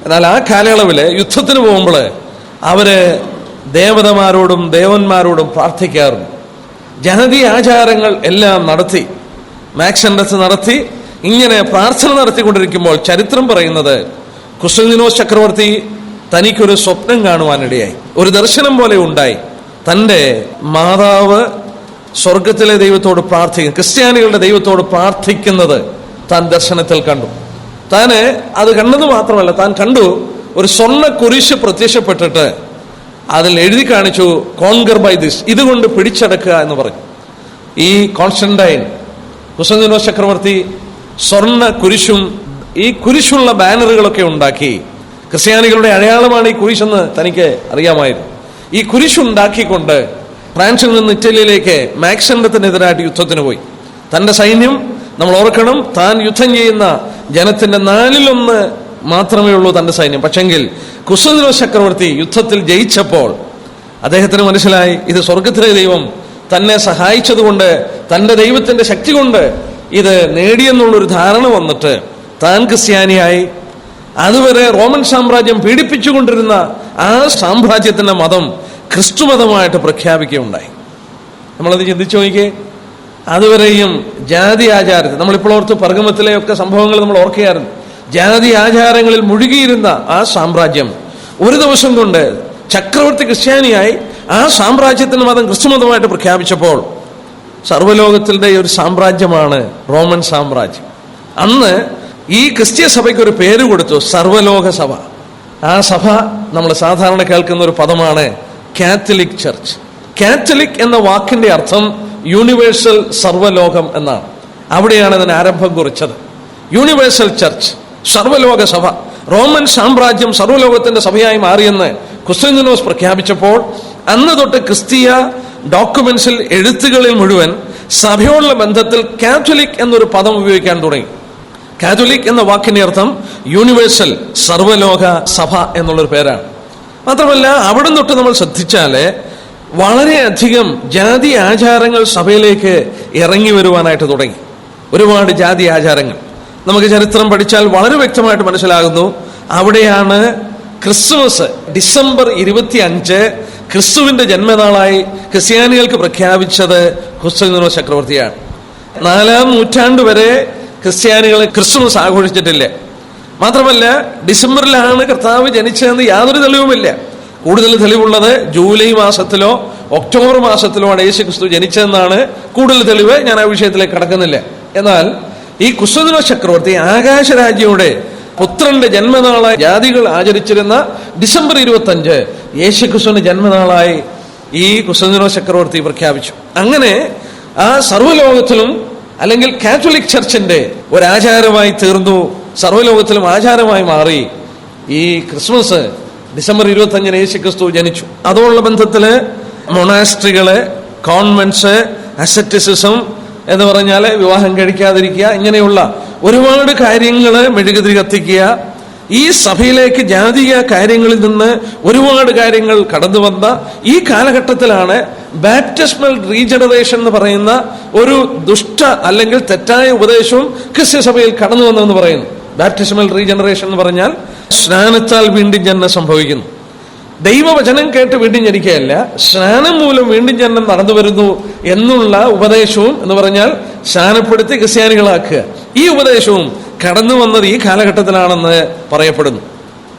Speaker 1: എന്നാൽ ആ കാലയളവില് യുദ്ധത്തിന് പോകുമ്പോൾ അവര് ദേവതമാരോടും ദേവന്മാരോടും പ്രാർത്ഥിക്കാറുണ്ട്. ജാതീയ ആചാരങ്ങൾ എല്ലാം നടത്തി, മാക്സെൻഡസ് നടത്തി, ഇങ്ങനെ പ്രാർത്ഥന നടത്തിക്കൊണ്ടിരിക്കുമ്പോൾ ചരിത്രം പറയുന്നത് കുസ്തന്തീനോസ് ചക്രവർത്തി തനിക്കൊരു സ്വപ്നം കാണുവാനിടയായി. ഒരു ദർശനം പോലെ ഉണ്ടായി. തൻ്റെ മാതാവ് സ്വർഗത്തിലെ ദൈവത്തോട് പ്രാർത്ഥിക്കും, ക്രിസ്ത്യാനികളുടെ ദൈവത്തോട് പ്രാർത്ഥിക്കുന്നത് താൻ ദർശനത്തിൽ കണ്ടു. താന് അത് കണ്ടത് മാത്രമല്ല, താൻ കണ്ടു ഒരു സ്വർണ്ണ കുരിശ് പ്രത്യക്ഷപ്പെട്ടിട്ട് അതിൽ എഴുതി കാണിച്ചു, കോൺകർ ബൈ ദിസ്, ഇതുകൊണ്ട് പിടിച്ചടക്കുക എന്ന് പറഞ്ഞു. ഈ കോൺസ്റ്റന്റൈൻ കുസ്തന്തീനോസ് ചക്രവർത്തി സ്വർണ്ണ കുരിശും ഈ കുരിശുള്ള ബാനറുകളൊക്കെ ഉണ്ടാക്കി. ക്രിസ്ത്യാനികളുടെ അടയാളമാണ് ഈ കുരിശെന്ന് തനിക്ക് അറിയാമായിരുന്നു. ഈ കുരിശുണ്ടാക്കിക്കൊണ്ട് ഫ്രാൻസിൽ നിന്ന് ഇറ്റലിയിലേക്ക് മാക്സെൻഡത്തിനെതിരായിട്ട് യുദ്ധത്തിന് പോയി. തന്റെ സൈന്യം, നമ്മൾ ഓർക്കണം, താൻ യുദ്ധം ചെയ്യുന്ന ജനത്തിന്റെ 4/1 മാത്രമേ ഉള്ളൂ തന്റെ സൈന്യം. പക്ഷെങ്കിൽ കുസ്തന്തീനോസ് ചക്രവർത്തി യുദ്ധത്തിൽ ജയിച്ചപ്പോൾ അദ്ദേഹത്തിന് മനസ്സിലായി, ഇത് സ്വർഗത്തിലെ ദൈവം തന്നെ സഹായിച്ചതുകൊണ്ട്, തന്റെ ദൈവത്തിന്റെ ശക്തി കൊണ്ട് ഇത് നേടിയെന്നുള്ളൊരു ധാരണ വന്നിട്ട് താൻ ക്രിസ്ത്യാനിയായി. അതുവരെ റോമൻ സാമ്രാജ്യം പീഡിപ്പിച്ചുകൊണ്ടിരുന്ന ആ സാമ്രാജ്യത്തിന്റെ മതം ക്രിസ്തുമതമായിട്ട് പ്രഖ്യാപിക്കുകയുണ്ടായി. നമ്മളത് ചിന്തിച്ചു നോക്കിയേ. അതുവരെയും ജാതി ആചാരത്തിൽ, നമ്മളിപ്പോൾ ഓർത്ത് പെർഗമത്തിലെയൊക്കെ സംഭവങ്ങൾ നമ്മൾ ഓർക്കുകയായിരുന്നു. ജാതി ആചാരങ്ങളിൽ മുഴുകിയിരുന്ന ആ സാമ്രാജ്യം ഒരു ദിവസം കൊണ്ട് ചക്രവർത്തി ക്രിസ്ത്യാനിയായി ആ സാമ്രാജ്യത്തിന്റെ മതം ക്രിസ്തുമതമായിട്ട് പ്രഖ്യാപിച്ചപ്പോൾ സർവ്വലോകത്തിന്റെ ഒരു സാമ്രാജ്യമാണ് റോമൻ സാമ്രാജ്യം. അന്ന് ഈ ക്രിസ്ത്യ സഭയ്ക്ക് ഒരു പേര് കൊടുത്തു, സർവ്വലോക സഭ. ആ സഭ നമ്മൾ സാധാരണ കേൾക്കുന്ന ഒരു പദമാണ് കാത്തലിക് ചർച്ച്. കാത്തലിക് എന്ന വാക്കിന്റെ അർത്ഥം യൂണിവേഴ്സൽ, സർവ്വലോകം എന്നാണ്. അവിടെയാണ് അതിന് ആരംഭം കുറിച്ചത്. യൂണിവേഴ്സൽ ചർച്ച്, സർവ്വലോക സഭ. റോമൻ സാമ്രാജ്യം സർവ്വലോകത്തിന്റെ സഭയായി മാറിയെന്ന് കുസ്തന്തീനോസ് പ്രഖ്യാപിച്ചപ്പോൾ അന്ന് തൊട്ട് ക്രിസ്തീയ ഡോക്യുമെന്റ്സിൽ, എഴുത്തുകളിൽ മുഴുവൻ സഭയോടുള്ള ബന്ധത്തിൽ കാത്തലിക് എന്നൊരു പദം ഉപയോഗിക്കാൻ തുടങ്ങി. കാത്തലിക് എന്ന വാക്കിന്റെ അർത്ഥം യൂണിവേഴ്സൽ, സർവ്വലോക സഭ എന്നുള്ളൊരു പേരാണ്. മാത്രമല്ല അവിടെ തൊട്ട് നമ്മൾ ശ്രദ്ധിച്ചാല് വളരെയധികം ജാതി ആചാരങ്ങൾ സഭയിലേക്ക് ഇറങ്ങി വരുവാനായിട്ട് തുടങ്ങി. ഒരുപാട് ജാതി ആചാരങ്ങൾ നമുക്ക് ചരിത്രം പഠിച്ചാൽ വളരെ വ്യക്തമായിട്ട് മനസ്സിലാകുന്നു. അവിടെയാണ് ക്രിസ്മസ്, ഡിസംബർ 25 ക്രിസ്തുവിന്റെ ജന്മനാളായി ക്രിസ്ത്യാനികൾക്ക് പ്രഖ്യാപിച്ചത് കുസ്തന്തീനോസ് ചക്രവർത്തിയാണ്. 4-ാം നൂറ്റാണ്ട് വരെ ക്രിസ്ത്യാനികൾ ക്രിസ്മസ് ആഘോഷിച്ചിട്ടില്ല. മാത്രമല്ല ഡിസംബറിലാണ് കർത്താവ് ജനിച്ചതെന്ന് യാതൊരു തെളിവുമില്ല. കൂടുതൽ തെളിവുള്ളത് ജൂലൈ മാസത്തിലോ ഒക്ടോബർ മാസത്തിലോ ആണ് യേശു ക്രിസ്തു ജനിച്ചതെന്നാണ് കൂടുതൽ തെളിവ്. ഞാൻ ആ വിഷയത്തിലേക്ക് കടക്കുന്നില്ല. എന്നാൽ ഈ കുസ്തന്തീനോസ് ചക്രവർത്തി ആകാശരാജ്യയുടെ പുത്രന്റെ ജന്മനാളായി ജാതികൾ ആചരിച്ചിരുന്ന ഡിസംബർ 25 യേശു ക്രിസ്തുവിന്റെ ജന്മനാളായി ഈ കുസ്തന്തീനോസ് ചക്രവർത്തി പ്രഖ്യാപിച്ചു. അങ്ങനെ ആ സർവ്വലോകത്തിലും, അല്ലെങ്കിൽ കാത്തലിക് ചർച്ചിന്റെ ഒരാചാരമായി തീർന്നു, സർവ്വലോകത്തിലും ആചാരമായി മാറി. ഈ ക്രിസ്മസ് ഡിസംബർ 25 യേശു ക്രിസ്തു ജനിച്ചു. അതോടുള്ള ബന്ധത്തില് മൊണാസ്ട്രികള്, കോൺവെന്റ്സ്, അസെറ്റിസിസം എന്ന് പറഞ്ഞാല് വിവാഹം കഴിക്കാതിരിക്കുക, ഇങ്ങനെയുള്ള ഒരുപാട് കാര്യങ്ങള്, മെഴുകുതിരി കത്തിക്കുക, ഈ സഭയിലേക്ക് ജാതീയ കാര്യങ്ങളിൽ നിന്ന് ഒരുപാട് കാര്യങ്ങൾ കടന്നു വന്ന ഈ കാലഘട്ടത്തിലാണ് ബാപ്റ്റിസ്മൽ റീജനറേഷൻ എന്ന് പറയുന്ന ഒരു ദുഷ്ട അല്ലെങ്കിൽ തെറ്റായ ഉപദേശവും ക്രിസ്ത്യ സഭയിൽ കടന്നു വന്നെന്ന് പറയുന്നു. ബാപ്റ്റിസ്മൽ റീജനറേഷൻ എന്ന് പറഞ്ഞാൽ സ്നാനത്താൽ വീണ്ടും ജനനം സംഭവിക്കുന്നു. ദൈവവചനം കേട്ട് വീണ്ടും ജനിക്കുകയല്ല, സ്നാനം മൂലം വീണ്ടും ജനനം നടന്നു വരുന്നു എന്നുള്ള ഉപദേശവും, എന്ന് പറഞ്ഞാൽ സ്നാനപ്പെടുത്തി ക്രിസ്ത്യാനികളാക്കുക, ഈ ഉപദേശവും കടന്നു വന്നത് ഈ കാലഘട്ടത്തിലാണെന്ന് പറയപ്പെടുന്നു.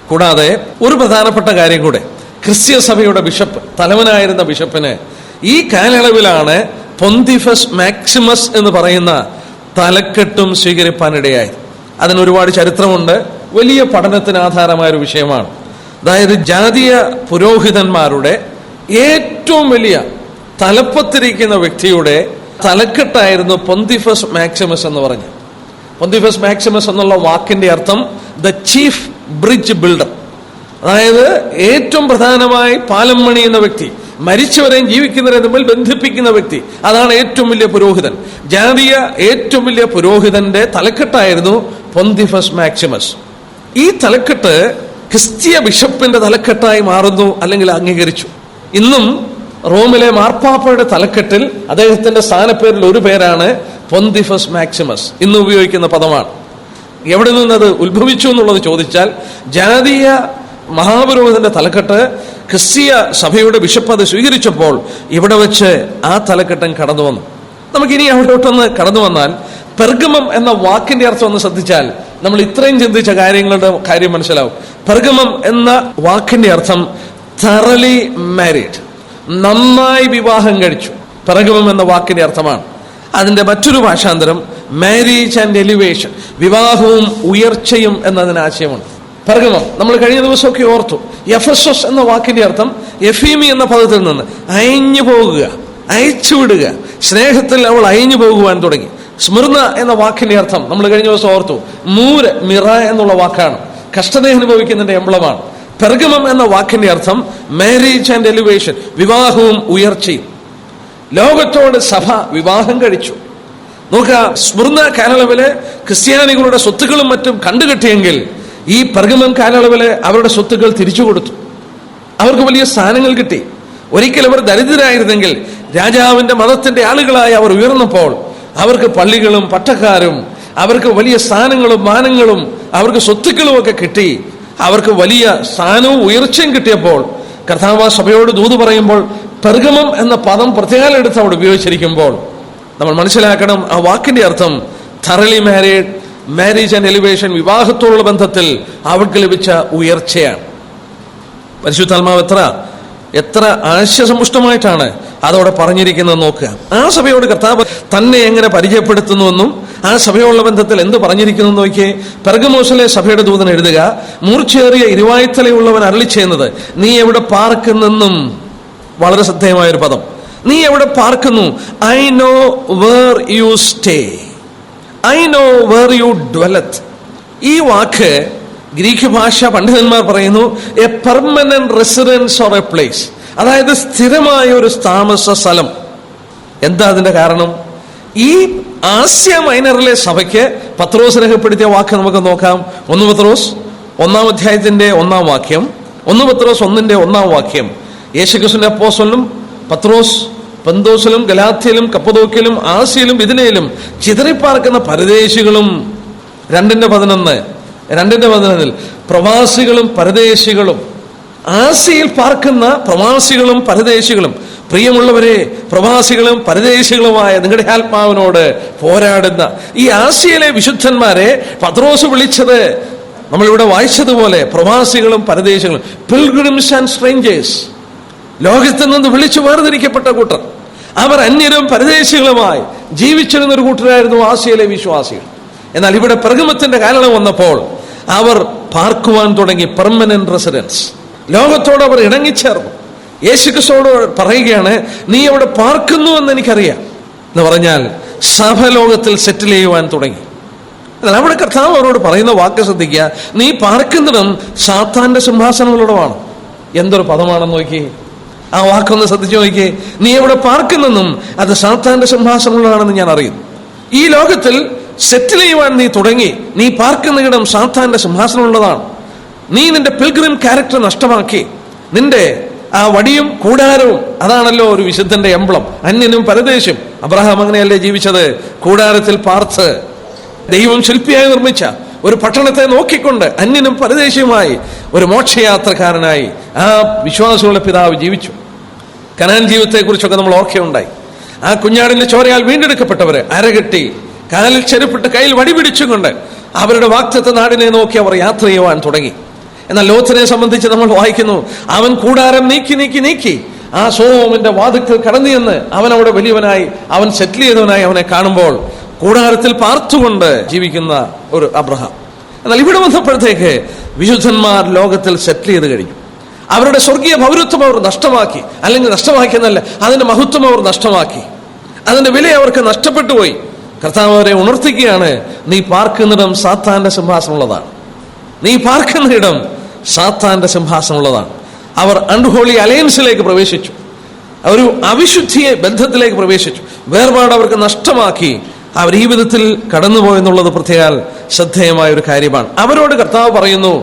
Speaker 1: കൂടാതെ ഒരു പ്രധാനപ്പെട്ട കാര്യം കൂടെ, ക്രിസ്ത്യ സഭയുടെ ബിഷപ്പ്, തലവനായിരുന്ന ബിഷപ്പിന് ഈ കാലയളവിലാണ് പൊന്തിഫസ് മാക്സിമസ് എന്ന് പറയുന്ന തലക്കെട്ടും സ്വീകരിപ്പാനിടയായത്. അതിനൊരുപാട് ചരിത്രമുണ്ട്, വലിയ പഠനത്തിന് ആധാരമായൊരു വിഷയമാണ്. അതായത് ജാതീയ പുരോഹിതന്മാരുടെ ഏറ്റവും വലിയ തലപ്പത്തിരിക്കുന്ന വ്യക്തിയുടെ തലക്കെട്ടായിരുന്നു പൊന്തിഫസ് മാക്സിമസ് എന്ന് പറഞ്ഞു. പൊന്തിഫസ് മാക്സിമസ് എന്നുള്ള വാക്കിന്റെ അർത്ഥം ദ ചീഫ് ബ്രിഡ്ജ് ബിൽഡർ, അതായത് ഏറ്റവും പ്രധാനമായി പാലം പണിയുന്ന വ്യക്തി, മരിച്ചവരെയും ജീവിക്കുന്നവരെയും തമ്മിൽ ബന്ധിപ്പിക്കുന്ന വ്യക്തി, അതാണ് ഏറ്റവും വലിയ പുരോഹിതൻ. ജാതീയ ഏറ്റവും വലിയ പുരോഹിതന്റെ തലക്കെട്ടായിരുന്നു പൊന്തിഫസ് മാക്സിമസ്. ഈ തലക്കെട്ട് ക്രിസ്തീയ ബിഷപ്പിന്റെ തലക്കെട്ടായി മാറുന്നു, അല്ലെങ്കിൽ അംഗീകരിച്ചു. ഇന്നും റോമിലെ മാർപ്പാപ്പയുടെ തലക്കെട്ടിൽ അദ്ദേഹത്തിന്റെ സ്ഥാനപ്പേരിൽ ഒരു പേരാണ് പൊന്തിഫസ് മാക്സിമസ്. ഇന്ന് ഉപയോഗിക്കുന്ന പദമാണ്. എവിടെ നിന്നത് ഉത്ഭവിച്ചു എന്നുള്ളത് ചോദിച്ചാൽ, ജാതീയ മഹാപുരോഹിതന്റെ തലക്കെട്ട് ക്രിസ്തീയ സഭയുടെ ബിഷപ്പ് അത് സ്വീകരിച്ചപ്പോൾ ഇവിടെ വെച്ച് ആ തലക്കെട്ടൻ കടന്നു വന്നു. നമുക്കിനി അവിടോട്ടൊന്ന് കടന്നു വന്നാൽ, പെർഗമം എന്ന വാക്കിന്റെ അർത്ഥം ഒന്ന് ശ്രദ്ധിച്ചാൽ നമ്മൾ ഇത്രയും ചിന്തിച്ച കാര്യങ്ങളുടെ കാര്യം മനസ്സിലാവും. പെർഗമം എന്ന വാക്കിന്റെ അർത്ഥം thoroughly married, നന്നായി വിവാഹം കഴിച്ചു. പെർഗമം എന്ന വാക്കിന്റെ അർത്ഥമാണ്. അതിന്റെ മറ്റൊരു ഭാഷാന്തരം മാരേജ് ആൻഡ് എലിവേഷൻ, വിവാഹവും ഉയർച്ചയും എന്നതിന് ആശയമുണ്ട്. പെർഗമം നമ്മൾ കഴിഞ്ഞ ദിവസമൊക്കെ ഓർത്തു. എഫെസോസ് എന്ന വാക്കിന്റെ അർത്ഥം എഫീമി എന്ന പദത്തിൽ നിന്ന് അയഞ്ഞു പോകുക, അയച്ചുവിടുക, സ്നേഹത്തിൽ അവൾ അയഞ്ഞു പോകുവാൻ തുടങ്ങി. സ്മിർന എന്ന വാക്കിന്റെ അർത്ഥം നമ്മൾ കഴിഞ്ഞ ദിവസം ഓർത്തു. മൂര്, മിറ എന്നുള്ള വാക്കാണ്, കഷ്ടത അനുഭവിക്കുന്നതിന്റെ എംബ്ലമാണ്. പെർഗമം എന്ന വാക്കിന്റെ അർത്ഥം മാരേജ് ആൻഡ് എലിവേഷൻ, വിവാഹവും ഉയർച്ചയും. ലോകത്തോട് സഭ വിവാഹം കഴിച്ചു. നോക്കുക, സ്മിർന കാലയളവില് ക്രിസ്ത്യാനികളുടെ സ്വത്തുക്കളും മറ്റും കണ്ടുകെട്ടിയെങ്കിൽ ഈ പെർഗമം കാലയളവില് അവരുടെ സ്വത്തുക്കൾ തിരിച്ചു കൊടുത്തു. അവർക്ക് വലിയ സ്ഥാനങ്ങൾ കിട്ടി. ഒരിക്കൽ അവർ ദരിദ്രരായിരുന്നെങ്കിൽ രാജാവിന്റെ മതത്തിന്റെ ആളുകളായി അവർ ഉയർന്നപ്പോൾ അവർക്ക് പള്ളികളും പട്ടക്കാരും, അവർക്ക് വലിയ സ്ഥാനങ്ങളും മാനങ്ങളും, അവർക്ക് സ്വത്തുക്കളും ഒക്കെ കിട്ടി. അവർക്ക് വലിയ സ്ഥാനവും ഉയർച്ചയും കിട്ടിയപ്പോൾ കർത്താവ് സഭയോട് ദൂത് പറയുമ്പോൾ പെർഗമം എന്ന പദം പ്രത്യേകം എടുത്ത് അവിടെ ഉപയോഗിച്ചിരിക്കുമ്പോൾ നമ്മൾ മനസ്സിലാക്കണം, ആ വാക്കിന്റെ അർത്ഥം thoroughly married, marriage and elevation, വിവാഹത്തോടുള്ള ബന്ധത്തിൽ അവർക്ക് ലഭിച്ച ഉയർച്ചയാണ്. പരിശുദ്ധാത്മാവ് എത്ര ആശയസമ്പുഷ്ടമായിട്ടാണ് അതോടെ പറഞ്ഞിരിക്കുന്നത് നോക്കുക. ആ സഭയോട് കർത്താവ് തന്നെ എങ്ങനെ പരിചയപ്പെടുത്തുന്നുവെന്നും ആ സഭയോടുള്ള ബന്ധത്തിൽ എന്ത് പറഞ്ഞിരിക്കുന്നു നോക്കിയേ. പെർഗമോസിലെ സഭയുടെ ദൂതൻ എഴുതുക, മൂർച്ചയേറിയ ഇരുവായ്ത്തലയുള്ളവൻ അരുളി ചെയ്യുന്നത്, നീ എവിടെ പാർക്കുന്നെന്നും. വളരെ ശ്രദ്ധേയമായൊരു പദം, നീ എവിടെ പാർക്കുന്നു. I know where you stay, I know where you dwelleth. ഈ വാക്ക് ഗ്രീക്ക് ഭാഷ പണ്ഡിതന്മാർ പറയുന്നു a permanent residence or a place, അതായത് സ്ഥിരമായ ഒരു താമസ സ്ഥലം. എന്താ അതിന്റെ കാരണം? ഈ ആസ്യ മൈനറിലെ സഭയ്ക്ക് പത്രോസ് രേഖപ്പെടുത്തിയ വാക്ക് നമുക്ക് നോക്കാം. 1 പത്രോസ് 1 അധ്യായത്തിന്റെ 1 വാക്യം, 1 പത്രോസ് 1:1 വാക്യം. യേശുക്രിസ്തുവിന്റെ അപ്പോസ്തലനും പത്രോസ് പന്തോസിലും ഗലാത്യയിലും കപ്പദോക്യയിലും ആസിയയിലും ബിഥുനയിലും ചിതറിപ്പാർക്കുന്ന പരദേശികളും 2:11 പ്രവാസികളും പരദേശികളും, ആസിയയിൽ പാർക്കുന്ന പ്രവാസികളും പരദേശികളും. പ്രിയമുള്ളവരെ, പ്രവാസികളും പരദേശികളുമായ നിങ്ങളുടെ ആത്മാവിനോട് പോരാടുന്ന ഈ ആസിയയിലെ വിശുദ്ധന്മാരെ പത്രോസ് വിളിച്ചത് നമ്മളിവിടെ വായിച്ചതുപോലെ പ്രവാസികളും പരദേശികളും, പിൽഗ്രിംസ് ആൻഡ് സ്ട്രേഞ്ചേഴ്സ്. ലോകത്തിൽ നിന്ന് വിളിച്ചു വേർതിരിക്കപ്പെട്ട കൂട്ടർ, അവർ അന്യരും പരദേശികളുമായി ജീവിച്ചിരുന്ന ഒരു കൂട്ടരായിരുന്നു ആസിയയിലെ വിശ്വാസികൾ. എന്നാൽ ഇവിടെ പെർഗമത്തിന്റെ കാലം വന്നപ്പോൾ അവർ പാർക്കുവാൻ തുടങ്ങി, പെർമനന്റ് റെസിഡൻസ്. ലോകത്തോട് അവർ ഇണങ്ങിച്ചേർന്നു. യേശുക്രിസ്തുവോട് പറയുകയാണ്, നീ എവിടെ പാർക്കുന്നു എന്ന് എനിക്കറിയാം എന്ന് പറഞ്ഞാൽ സഭ ലോകത്തിൽ സെറ്റിൽ ചെയ്യുവാൻ തുടങ്ങി. എന്നാൽ അവിടെ കർത്താവ് അവരോട് പറയുന്ന വാക്ക് ശ്രദ്ധിക്കുക, നീ പാർക്കുന്നിടം സാത്താന്റെ സിംഹാസനങ്ങളോടമാണ്. എന്തൊരു പദമാണെന്ന് നോക്കി, ആ വാക്കൊന്ന് ശ്രദ്ധിച്ചു നോക്കിയേ. നീ എവിടെ പാർക്കുന്നെന്നും അത് സാത്താന്റെ സിംഹാസനങ്ങളാണെന്ന് ഞാൻ അറിയുന്നു. ഈ ലോകത്തിൽ സെറ്റിൽ ചെയ്യുവാൻ നീ തുടങ്ങി. നീ പാർക്കുന്ന ഇടം സാത്താന്റെ സിംഹാസനമുള്ളതാണ്. നീ നിന്റെ പിൽഗ്രിം ക്യാരക്ടർ നഷ്ടമാക്കി. നിന്റെ ആ വടിയും കൂടാരവും, അതാണല്ലോ ഒരു വിശുദ്ധന്റെ എംബ്ലം, അന്യനും പരദേശം. അബ്രഹാം അങ്ങനെയല്ലേ ജീവിച്ചത്? കൂടാരത്തിൽ പാർത്ത് ദൈവം ശില്പിയായി നിർമ്മിച്ച ഒരു പട്ടണത്തെ നോക്കിക്കൊണ്ട് അന്യനും പരദേശിയുമായി ഒരു മോക്ഷയാത്രക്കാരനായി ആ വിശ്വാസമുള്ള പിതാവ് ജീവിച്ചു. കനാൻ ജീവിതത്തെ കുറിച്ചൊക്കെ നമ്മൾ ഓർക്കുകയുണ്ടായി. ആ കുഞ്ഞാടിന്റെ ചോരയാൽ വീണ്ടെടുക്കപ്പെട്ടവര് അരകെട്ടി, കാലിൽ ചെരുപ്പിട്ട് കയ്യിൽ വടി പിടിച്ചുകൊണ്ട് അവരുടെ വാഗ്ദത്ത നാടിനെ നോക്കി അവർ യാത്ര ചെയ്യുവാൻ തുടങ്ങി. എന്നാൽ ലോത്തിനെ സംബന്ധിച്ച് നമ്മൾ വായിക്കുന്നു, അവൻ കൂടാരം നീക്കി ആ സോതോമിന്റെ വാതിൽക്കൽ കടന്നു ചെന്ന് അവൻ അവിടെ വലിയവനായി, അവൻ സെറ്റിൽ ചെയ്തവനായി അവനെ കാണുമ്പോൾ കൂടാരത്തിൽ പാർത്തുകൊണ്ട് ജീവിക്കുന്ന ഒരു അബ്രഹാം. എന്നാൽ ഇവിടെ വന്നപ്പോഴത്തേക്ക് വിശുദ്ധന്മാർ ലോകത്തിൽ സെറ്റിൽ ചെയ്ത് കഴിഞ്ഞു. അവരുടെ സ്വർഗീയ പൗരത്വം അവർ നഷ്ടമാക്കി. അല്ലെങ്കിൽ നഷ്ടമാക്കിയെന്നല്ല, അതിന്റെ മഹത്വം അവർ നഷ്ടമാക്കി. അതിന്റെ വില അവർക്ക് നഷ്ടപ്പെട്ടു പോയി. കർത്താവ് അവരെ ഉണർത്തിക്കുകയാണ്, നീ പാർക്കുന്നിടം സാത്താന്റെ സിംഹാസനമുള്ളതാണ്. നീ പാർക്കുന്ന ഇടം സാത്താന്റെ സിംഹാസനമുള്ളതാണ്. അവർ അൺഹോളി അലയൻസിലേക്ക് പ്രവേശിച്ചു. ഒരു അവിശുദ്ധിയെ ബന്ധത്തിലേക്ക് പ്രവേശിച്ചു. വേർപാട് അവർക്ക് നഷ്ടമാക്കി അവർ ഈ വിധത്തിൽ കടന്നുപോയെന്നുള്ളത് പ്രത്യേക ശ്രദ്ധേയമായ ഒരു കാര്യമാണ്. അവരോട് കർത്താവ് പറയുന്നു,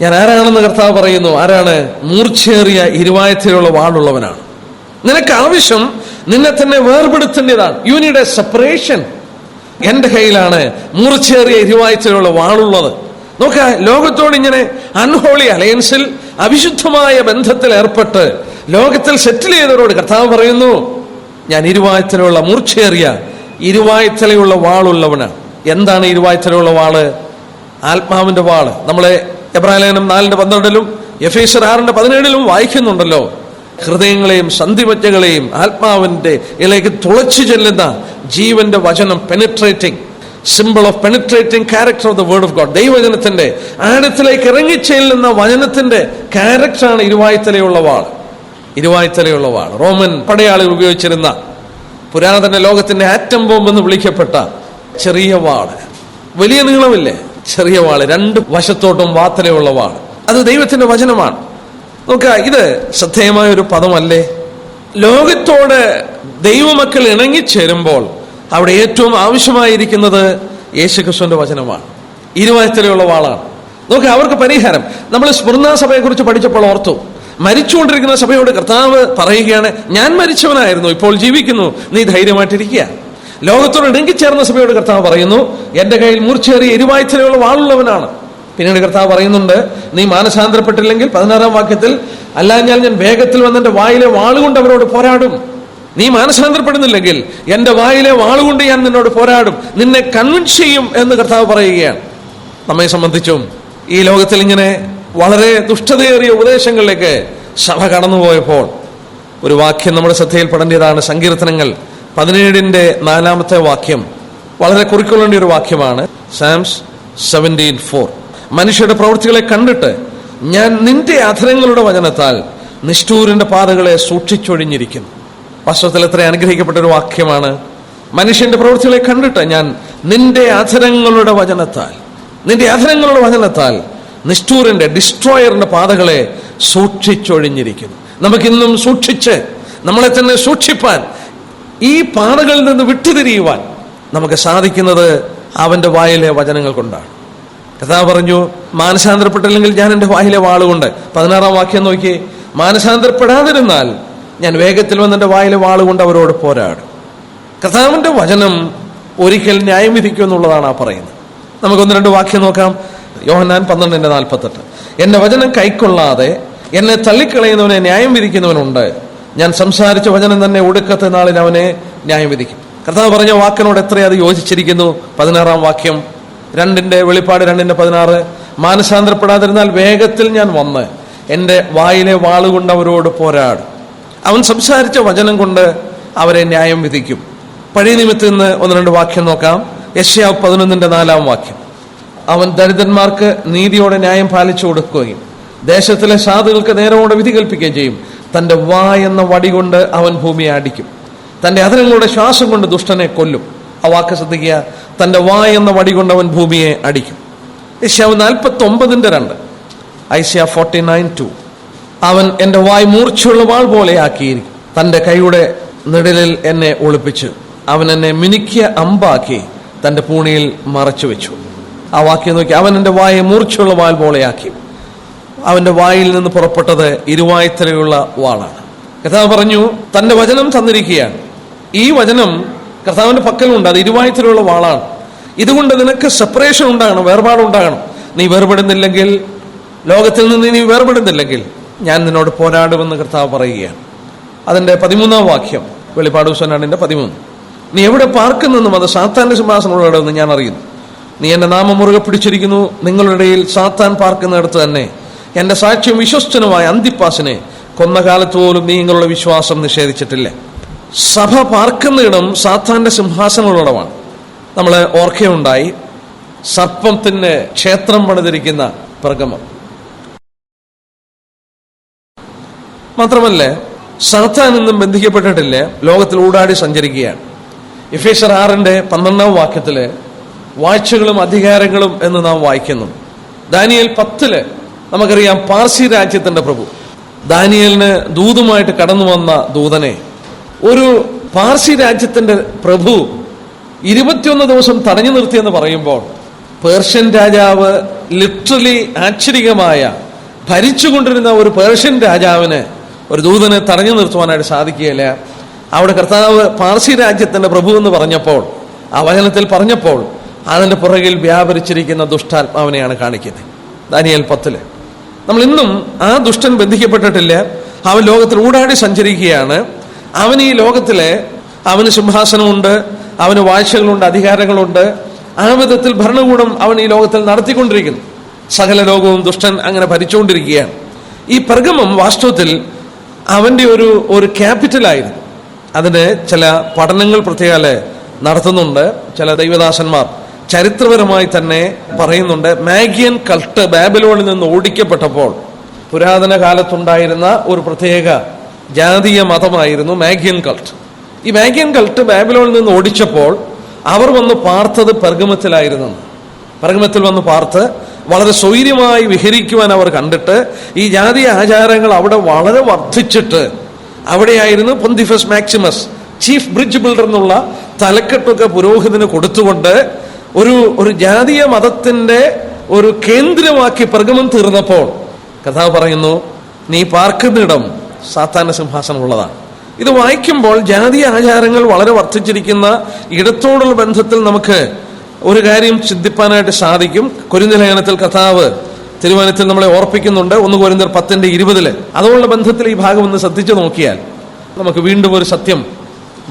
Speaker 1: ഞാൻ ആരാണെന്ന് കർത്താവ് പറയുന്നു. ആരാണ്? മൂർച്ചയേറിയ ഇരുവായത്തിലുള്ള വാളുള്ളവനാണ്. നിനക്ക് ആവശ്യം നിന്നെ തന്നെ വേർപെടുത്തേണ്ടതാണ്. You need a separation. എന്റെ കയ്യിലാണ് മൂർച്ചയേറിയ ഇരുവായത്തിലുള്ള വാളുള്ളത്. നോക്ക, ലോകത്തോട് ഇങ്ങനെ അൺഹോളി അലയൻസിൽ അവിശുദ്ധമായ ബന്ധത്തിൽ ഏർപ്പെട്ട് ലോകത്തിൽ സെറ്റിൽ ചെയ്തവരോട് കർത്താവ് പറയുന്നു, ഞാൻ ഇരുവായത്തിലുള്ള മൂർച്ചയേറിയ ഇരുവായത്തലയുള്ള വാളുള്ളവനാണ്. എന്താണ് ഇരുവായത്തലയുള്ള വാള്? ആത്മാവിന്റെ വാള്. നമ്മളെ എബ്രായലേഖനം 4:12 എഫേസ്യർ 6:17 വായിക്കുന്നുണ്ടല്ലോ. ഹൃദയങ്ങളെയും സന്ധിമജ്ജകളെയും ആത്മാവിന്റെ ഇലേക്ക് തുളച്ചു ചെല്ലുന്ന ജീവന്റെ വചനം, penetrating simple of penetrating character of the word of God. ദൈവവചനത്തിന്റെ ആഴത്തിലേക്ക് ഇറങ്ങിച്ചെല്ലുന്ന വചനത്തിന്റെ ക്യാരക്ടറാണ് ഇരുവായത്തലയുള്ള വാൾ. ഇരുവായത്തലയുള്ള വാൾ റോമൻ പടയാളികൾ ഉപയോഗിച്ചിരുന്ന പുരാതന ലോകത്തിന്റെ ആറ്റം ബോംബ് എന്ന് വിളിക്കപ്പെട്ട ചെറിയ വാള്, വലിയ നീളമില്ലേ, ചെറിയ വാള്, രണ്ട് വശത്തോട്ടും വാത്തലയുള്ള വാള്, അത് ദൈവത്തിന്റെ വചനമാണ്. നോക്കുക, ഇത് ശ്രദ്ധേയമായ ഒരു പദമല്ലേ? ലോകത്തോട് ദൈവമക്കൾ ഇണങ്ങിച്ചേരുമ്പോൾ അവിടെ ഏറ്റവും ആവശ്യമായിരിക്കുന്നത് യേശുക്രിസ്തുവിന്റെ വചനമാണ്. ഇരുവായ്ത്തലയുള്ള വാളാണ്. നോക്കുക, അവർക്ക് പരിഹാരം. നമ്മൾ സ്മൃണ സഭയെ കുറിച്ച് പഠിച്ചപ്പോൾ ഓർത്തു, മരിച്ചുകൊണ്ടിരിക്കുന്ന സഭയോട് കർത്താവ് പറയുകയാണ്, ഞാൻ മരിച്ചവനായിരുന്നു, ഇപ്പോൾ ജീവിക്കുന്നു, നീ ധൈര്യമായിട്ടിരിക്കുക. ലോകത്തോട് ഇണങ്ങിച്ചേർന്ന സഭയോട് കർത്താവ് പറയുന്നു, എന്റെ കയ്യിൽ മൂർച്ചയേറിയ ഇരുവായ്ത്തലയുള്ള വാളുള്ളവനാണ്. പിന്നീട് കർത്താവ് പറയുന്നുണ്ട്, നീ മാനസാന്തരപ്പെട്ടില്ലെങ്കിൽ 16-ാം വാക്യത്തിൽ, അല്ലാഞ്ഞാൽ ഞാൻ വേഗത്തിൽ വന്ന് എന്റെ വായിലെ വാളുകൊണ്ട് അവരോട് പോരാടും. നീ മാനസാന്തരപ്പെടുന്നില്ലെങ്കിൽ എന്റെ വായിലെ വാളുകൊണ്ട് ഞാൻ നിന്നോട് പോരാടും, നിന്നെ കൺവിൻസ് ചെയ്യും എന്ന് കർത്താവ് പറയുകയാണ്. നമ്മെ സംബന്ധിച്ചും ഈ ലോകത്തിൽ ഇങ്ങനെ വളരെ ദുഷ്ടതയേറിയ ഉപദേശങ്ങളിലേക്ക് സഭ കടന്നുപോയപ്പോൾ ഒരു വാക്യം നമ്മുടെ ശ്രദ്ധയിൽപ്പെടേണ്ടതാണ്. സങ്കീർത്തനങ്ങൾ 17-ന്റെ 4-ാമത്തെ വാക്യം വളരെ കുറിക്കൊള്ളേണ്ട ഒരു വാക്യമാണ്. സാംസ് 17:4. മനുഷ്യരുടെ പ്രവൃത്തികളെ കണ്ടിട്ട് ഞാൻ നിന്റെ അധരങ്ങളുടെ വചനത്താൽ നിഷ്ഠൂരന്റെ പാതകളെ സൂക്ഷിച്ചൊഴിഞ്ഞിരിക്കുന്നു. വാസ്തവത്തിൽ എത്ര അനുഗ്രഹിക്കപ്പെട്ട ഒരു വാക്യമാണ്. മനുഷ്യന്റെ പ്രവൃത്തികളെ കണ്ടിട്ട് ഞാൻ നിന്റെ അധരങ്ങളുടെ വചനത്താൽ നിഷ്ഠൂരന്റെ, ഡിസ്ട്രോയറിന്റെ പാതകളെ സൂക്ഷിച്ചൊഴിഞ്ഞിരിക്കുന്നു. നമുക്കിന്നും സൂക്ഷിച്ച് നമ്മളെ തന്നെ സൂക്ഷിപ്പാൻ, ഈ പാതകളിൽ നിന്ന് വിട്ടുതിരിയുവാൻ നമുക്ക് സാധിക്കുന്നത് അവന്റെ വായിലെ വചനങ്ങൾ കൊണ്ടാണ്. കർത്താവ് പറഞ്ഞു, മാനസാന്തരപ്പെട്ടില്ലെങ്കിൽ ഞാൻ എന്റെ വായിലെ വാളുകൊണ്ട്. 16-ാം വാക്യം നോക്കി, മാനസാന്തരപ്പെടാതിരുന്നാൽ ഞാൻ വേഗത്തിൽ വന്ന് എന്റെ വായിലെ വാളുകൊണ്ട് അവരോട് പോരാടും. കർത്താവിന്റെ വചനം ഒരിക്കൽ ന്യായം വിധിക്കും എന്നുള്ളതാണ് ആ പറയുന്നത്. നമുക്കൊന്ന് രണ്ട് വാക്യം നോക്കാം. യോഹന്നാൻ 12:48. എന്റെ വചനം കൈക്കൊള്ളാതെ എന്നെ തള്ളിക്കളയുന്നവനെ ന്യായം വിധിക്കുന്നവനുണ്ട്. ഞാൻ സംസാരിച്ച വചനം തന്നെ ഒടുക്കത്തെ നാളിൽ അവനെ ന്യായം വിധിക്കും. കർത്താവ് പറഞ്ഞ വാക്കിനോട് എത്രയത് യോജിച്ചിരിക്കുന്നു. 16-ാം വാക്യം, വെളിപ്പാട് 2:16. മാനസാന്തരപ്പെടാതിരുന്നാൽ വേഗത്തിൽ ഞാൻ വന്ന് എന്റെ വായിലെ വാളുകൊണ്ട് അവരോട് പോരാടും. അവൻ സംസാരിച്ച വചനം കൊണ്ട് അവരെ ന്യായം വിധിക്കും. പഴയ നിയമത്തിൽ നിന്ന് ഒന്ന് രണ്ട് വാക്യം നോക്കാം. യെശയ്യാവ് 11:4 വാക്യം, അവൻ ദരിദ്രന്മാർക്ക് നീതിയോടെ ന്യായം പാലിച്ചു കൊടുക്കുകയും ദേശത്തിലെ സാധുക്കൾക്ക് നേരോടെ വിധി കൽപ്പിക്കുകയും ചെയ്യും. തന്റെ വായെന്ന വടി കൊണ്ട് അവൻ ഭൂമിയെ അടിക്കും, തന്റെ അധരങ്ങളുടെ ശ്വാസം കൊണ്ട് ദുഷ്ടനെ കൊല്ലും. ആ വാക്ക് ശ്രദ്ധിക്കുക, തന്റെ വായെന്ന വടി കൊണ്ട് അവൻ ഭൂമിയെ അടിക്കും. യെശയ്യാവ് 49:2, ഐസയ്യാ 49:2. അവൻ എന്റെ വായ് മൂർച്ചയുള്ള വാൾ പോലെ ആക്കിയിരിക്കും, തന്റെ കൈയുടെ നിഴലിൽ എന്നെ ഒളിപ്പിച്ച് അവൻ എന്നെ മിനുക്കിയ അമ്പാക്കി തന്റെ പൂണിയിൽ മറച്ചു വെച്ചു. ആ വാക്യം നോക്കി, അവൻ എന്റെ വായെ മൂർച്ചയുള്ള വാൾ പോലെയാക്കി. അവന്റെ വായിൽ നിന്ന് പുറപ്പെട്ടത് ഇരുവായ്ത്തലയുള്ള വാളാണ്. കർത്താവ് പറഞ്ഞു, തന്റെ വചനം തന്നിരിക്കുകയാണ്. ഈ വചനം കർത്താവിന്റെ പക്കലുണ്ട്, അത് ഇരുവായ്ത്തലയുള്ള വാളാണ്. ഇതുകൊണ്ട് നിനക്ക് സെപ്പറേഷൻ ഉണ്ടാകണം, വേർപാടുണ്ടാകണം. നീ വേർപെടുന്നില്ലെങ്കിൽ, ലോകത്തിൽ നിന്ന് നീ വേർപെടുന്നില്ലെങ്കിൽ ഞാൻ നിന്നോട് പോരാടുമെന്ന് കർത്താവ് പറയുകയാണ്. അതിന്റെ 13-ാം വാക്യം, വെളിപ്പാട് 2:13. നീ എവിടെ പാർക്കുന്നെന്നും അത് സാത്താന്റെ സിംഹാസനമുള്ളതെന്ന് ഞാൻ അറിയുന്നു. നീ എന്റെ നാമം മുറുകെ പിടിച്ചിരിക്കുന്നു. നിങ്ങളുടെ ഇടയിൽ സാത്താൻ പാർക്കുന്നിടത്ത് തന്നെ എന്റെ സാക്ഷ്യം വിശ്വസ്തനുമായ അന്തിപ്പാസിനെ കൊന്ന കാലത്ത് പോലും നീ നിങ്ങളുടെ വിശ്വാസം നിഷേധിച്ചിട്ടില്ല. സഭ പാർക്കുന്നിടം സാത്താന്റെ സിംഹാസനമുള്ളിടമാണ്. നമ്മൾ ഓർക്കുകയുണ്ടായി, സർപ്പത്തിന് ക്ഷേത്രം പണിതിരിക്കുന്ന പെർഗമം. മാത്രമല്ല, സാത്താൻ നിന്നും ബന്ധിക്കപ്പെട്ടിട്ടില്ല, ലോകത്തിൽ ഊടാടി സഞ്ചരിക്കുകയാണ്. എഫേസ്യർ 6:12 വാക്യത്തില് വാഴ്ചകളും അധികാരങ്ങളും എന്ന് നാം വായിക്കുന്നു. ദാനിയേൽ 10 നമുക്കറിയാം, പാർസി രാജ്യത്തിന്റെ പ്രഭു ദാനിയേലിന് ദൂതുമായിട്ട് കടന്നു വന്ന ദൂതനെ ഒരു പാർസി രാജ്യത്തിന്റെ പ്രഭു 21 ദിവസം തടഞ്ഞു നിർത്തിയെന്ന് പറയുമ്പോൾ, പേർഷ്യൻ രാജാവ് ലിറ്ററലി ആശ്ചര്യമായ ഭരിച്ചുകൊണ്ടിരുന്ന ഒരു പേർഷ്യൻ രാജാവിന് ഒരു ദൂതനെ തടഞ്ഞു നിർത്തുവാനായിട്ട് സാധിക്കുകയില്ല. അവിടെ കർത്താവ് പാർസി രാജ്യത്തിന്റെ പ്രഭു എന്ന് പറഞ്ഞപ്പോൾ, ആ വചനത്തിൽ പറഞ്ഞപ്പോൾ, അതിന്റെ പുറകിൽ വ്യാപരിച്ചിരിക്കുന്ന ദുഷ്ടാത്മാവിനെയാണ് കാണിക്കുന്നത്. ദാനിയേൽ 10. നമ്മൾ ഇന്നും ആ ദുഷ്ടൻ ബന്ധിക്കപ്പെട്ടിട്ടില്ല. അവൻ ലോകത്തിൽ ഊടാടി സഞ്ചരിക്കുകയാണ്. അവൻ ഈ ലോകത്തിലെ, അവന് സിംഹാസനമുണ്ട്, അവന് വാഴ്ചകളുണ്ട്, അധികാരങ്ങളുണ്ട്. ആ വിധത്തിൽ ഭരണകൂടം അവൻ ഈ ലോകത്തിൽ നടത്തിക്കൊണ്ടിരിക്കുന്നു. സകല ലോകവും ദുഷ്ടൻ അങ്ങനെ ഭരിച്ചുകൊണ്ടിരിക്കുകയാണ്. ഈ പെർഗമം വാസ്തവത്തിൽ അവന്റെ ഒരു ക്യാപിറ്റലായിരുന്നു. അതിന് ചില പഠനങ്ങൾ പ്രത്യേക നടത്തുന്നുണ്ട്. ചില ദൈവദാസന്മാർ ചരിത്രപരമായി തന്നെ പറയുന്നുണ്ട്, മാഗിയൻ കൾട്ട് ബാബിലോണിൽ നിന്ന് ഓടിക്കപ്പെട്ടപ്പോൾ പുരാതന കാലത്തുണ്ടായിരുന്ന ഒരു പ്രത്യേക ജാതീയ മതമായിരുന്നു മാഗിയൻ കൾട്ട്. ഈ മാഗിയൻ കൾട്ട് ബാബിലോണിൽ നിന്ന് ഓടിച്ചപ്പോൾ അവർ വന്ന് പാർത്തത് പെർഗമത്തിലായിരുന്നു. പെർഗമത്തിൽ വന്ന് പാർത്ത് വളരെ സ്വൈര്യമായി വിഹരിക്കുവാൻ അവർ കണ്ടിട്ട് ഈ ജാതീയ ആചാരങ്ങൾ അവിടെ വളരെ വർദ്ധിച്ചിട്ട് അവിടെയായിരുന്നു പൊന്തിഫസ് മാക്സിമസ് ചീഫ് ബ്രിഡ്ജ് ബിൽഡർ എന്നുള്ള തലക്കെട്ടൊക്കെ പുരോഹിതന് കൊടുത്തുകൊണ്ട് ഒരു ജാതീയ മതത്തിന്റെ ഒരു കേന്ദ്രമാക്കി പെർഗമം തീർന്നപ്പോൾ കഥാവ് പറയുന്നു, നീ പാർക്കുന്നിടം സാത്താന്റെ സിംഹാസനമുള്ളതാണ്. ഇത് വായിക്കുമ്പോൾ ജാതീയ ആചാരങ്ങൾ വളരെ വർദ്ധിച്ചിരിക്കുന്ന ഇടത്തോടുള്ള ബന്ധത്തിൽ നമുക്ക് ഒരു കാര്യം ചിന്തിപ്പാനായിട്ട് സാധിക്കും. കൊരിന്ത്യർ ലേഖനത്തിൽ കർത്താവ് തിരുവചനത്തിൽ നമ്മളെ ഓർപ്പിക്കുന്നുണ്ട്. 1 കൊരിന്ത്യർ 10:20 അതുള്ള ബന്ധത്തിൽ ഈ ഭാഗം ഒന്ന് ശ്രദ്ധിച്ചു നോക്കിയാൽ നമുക്ക് വീണ്ടും ഒരു സത്യം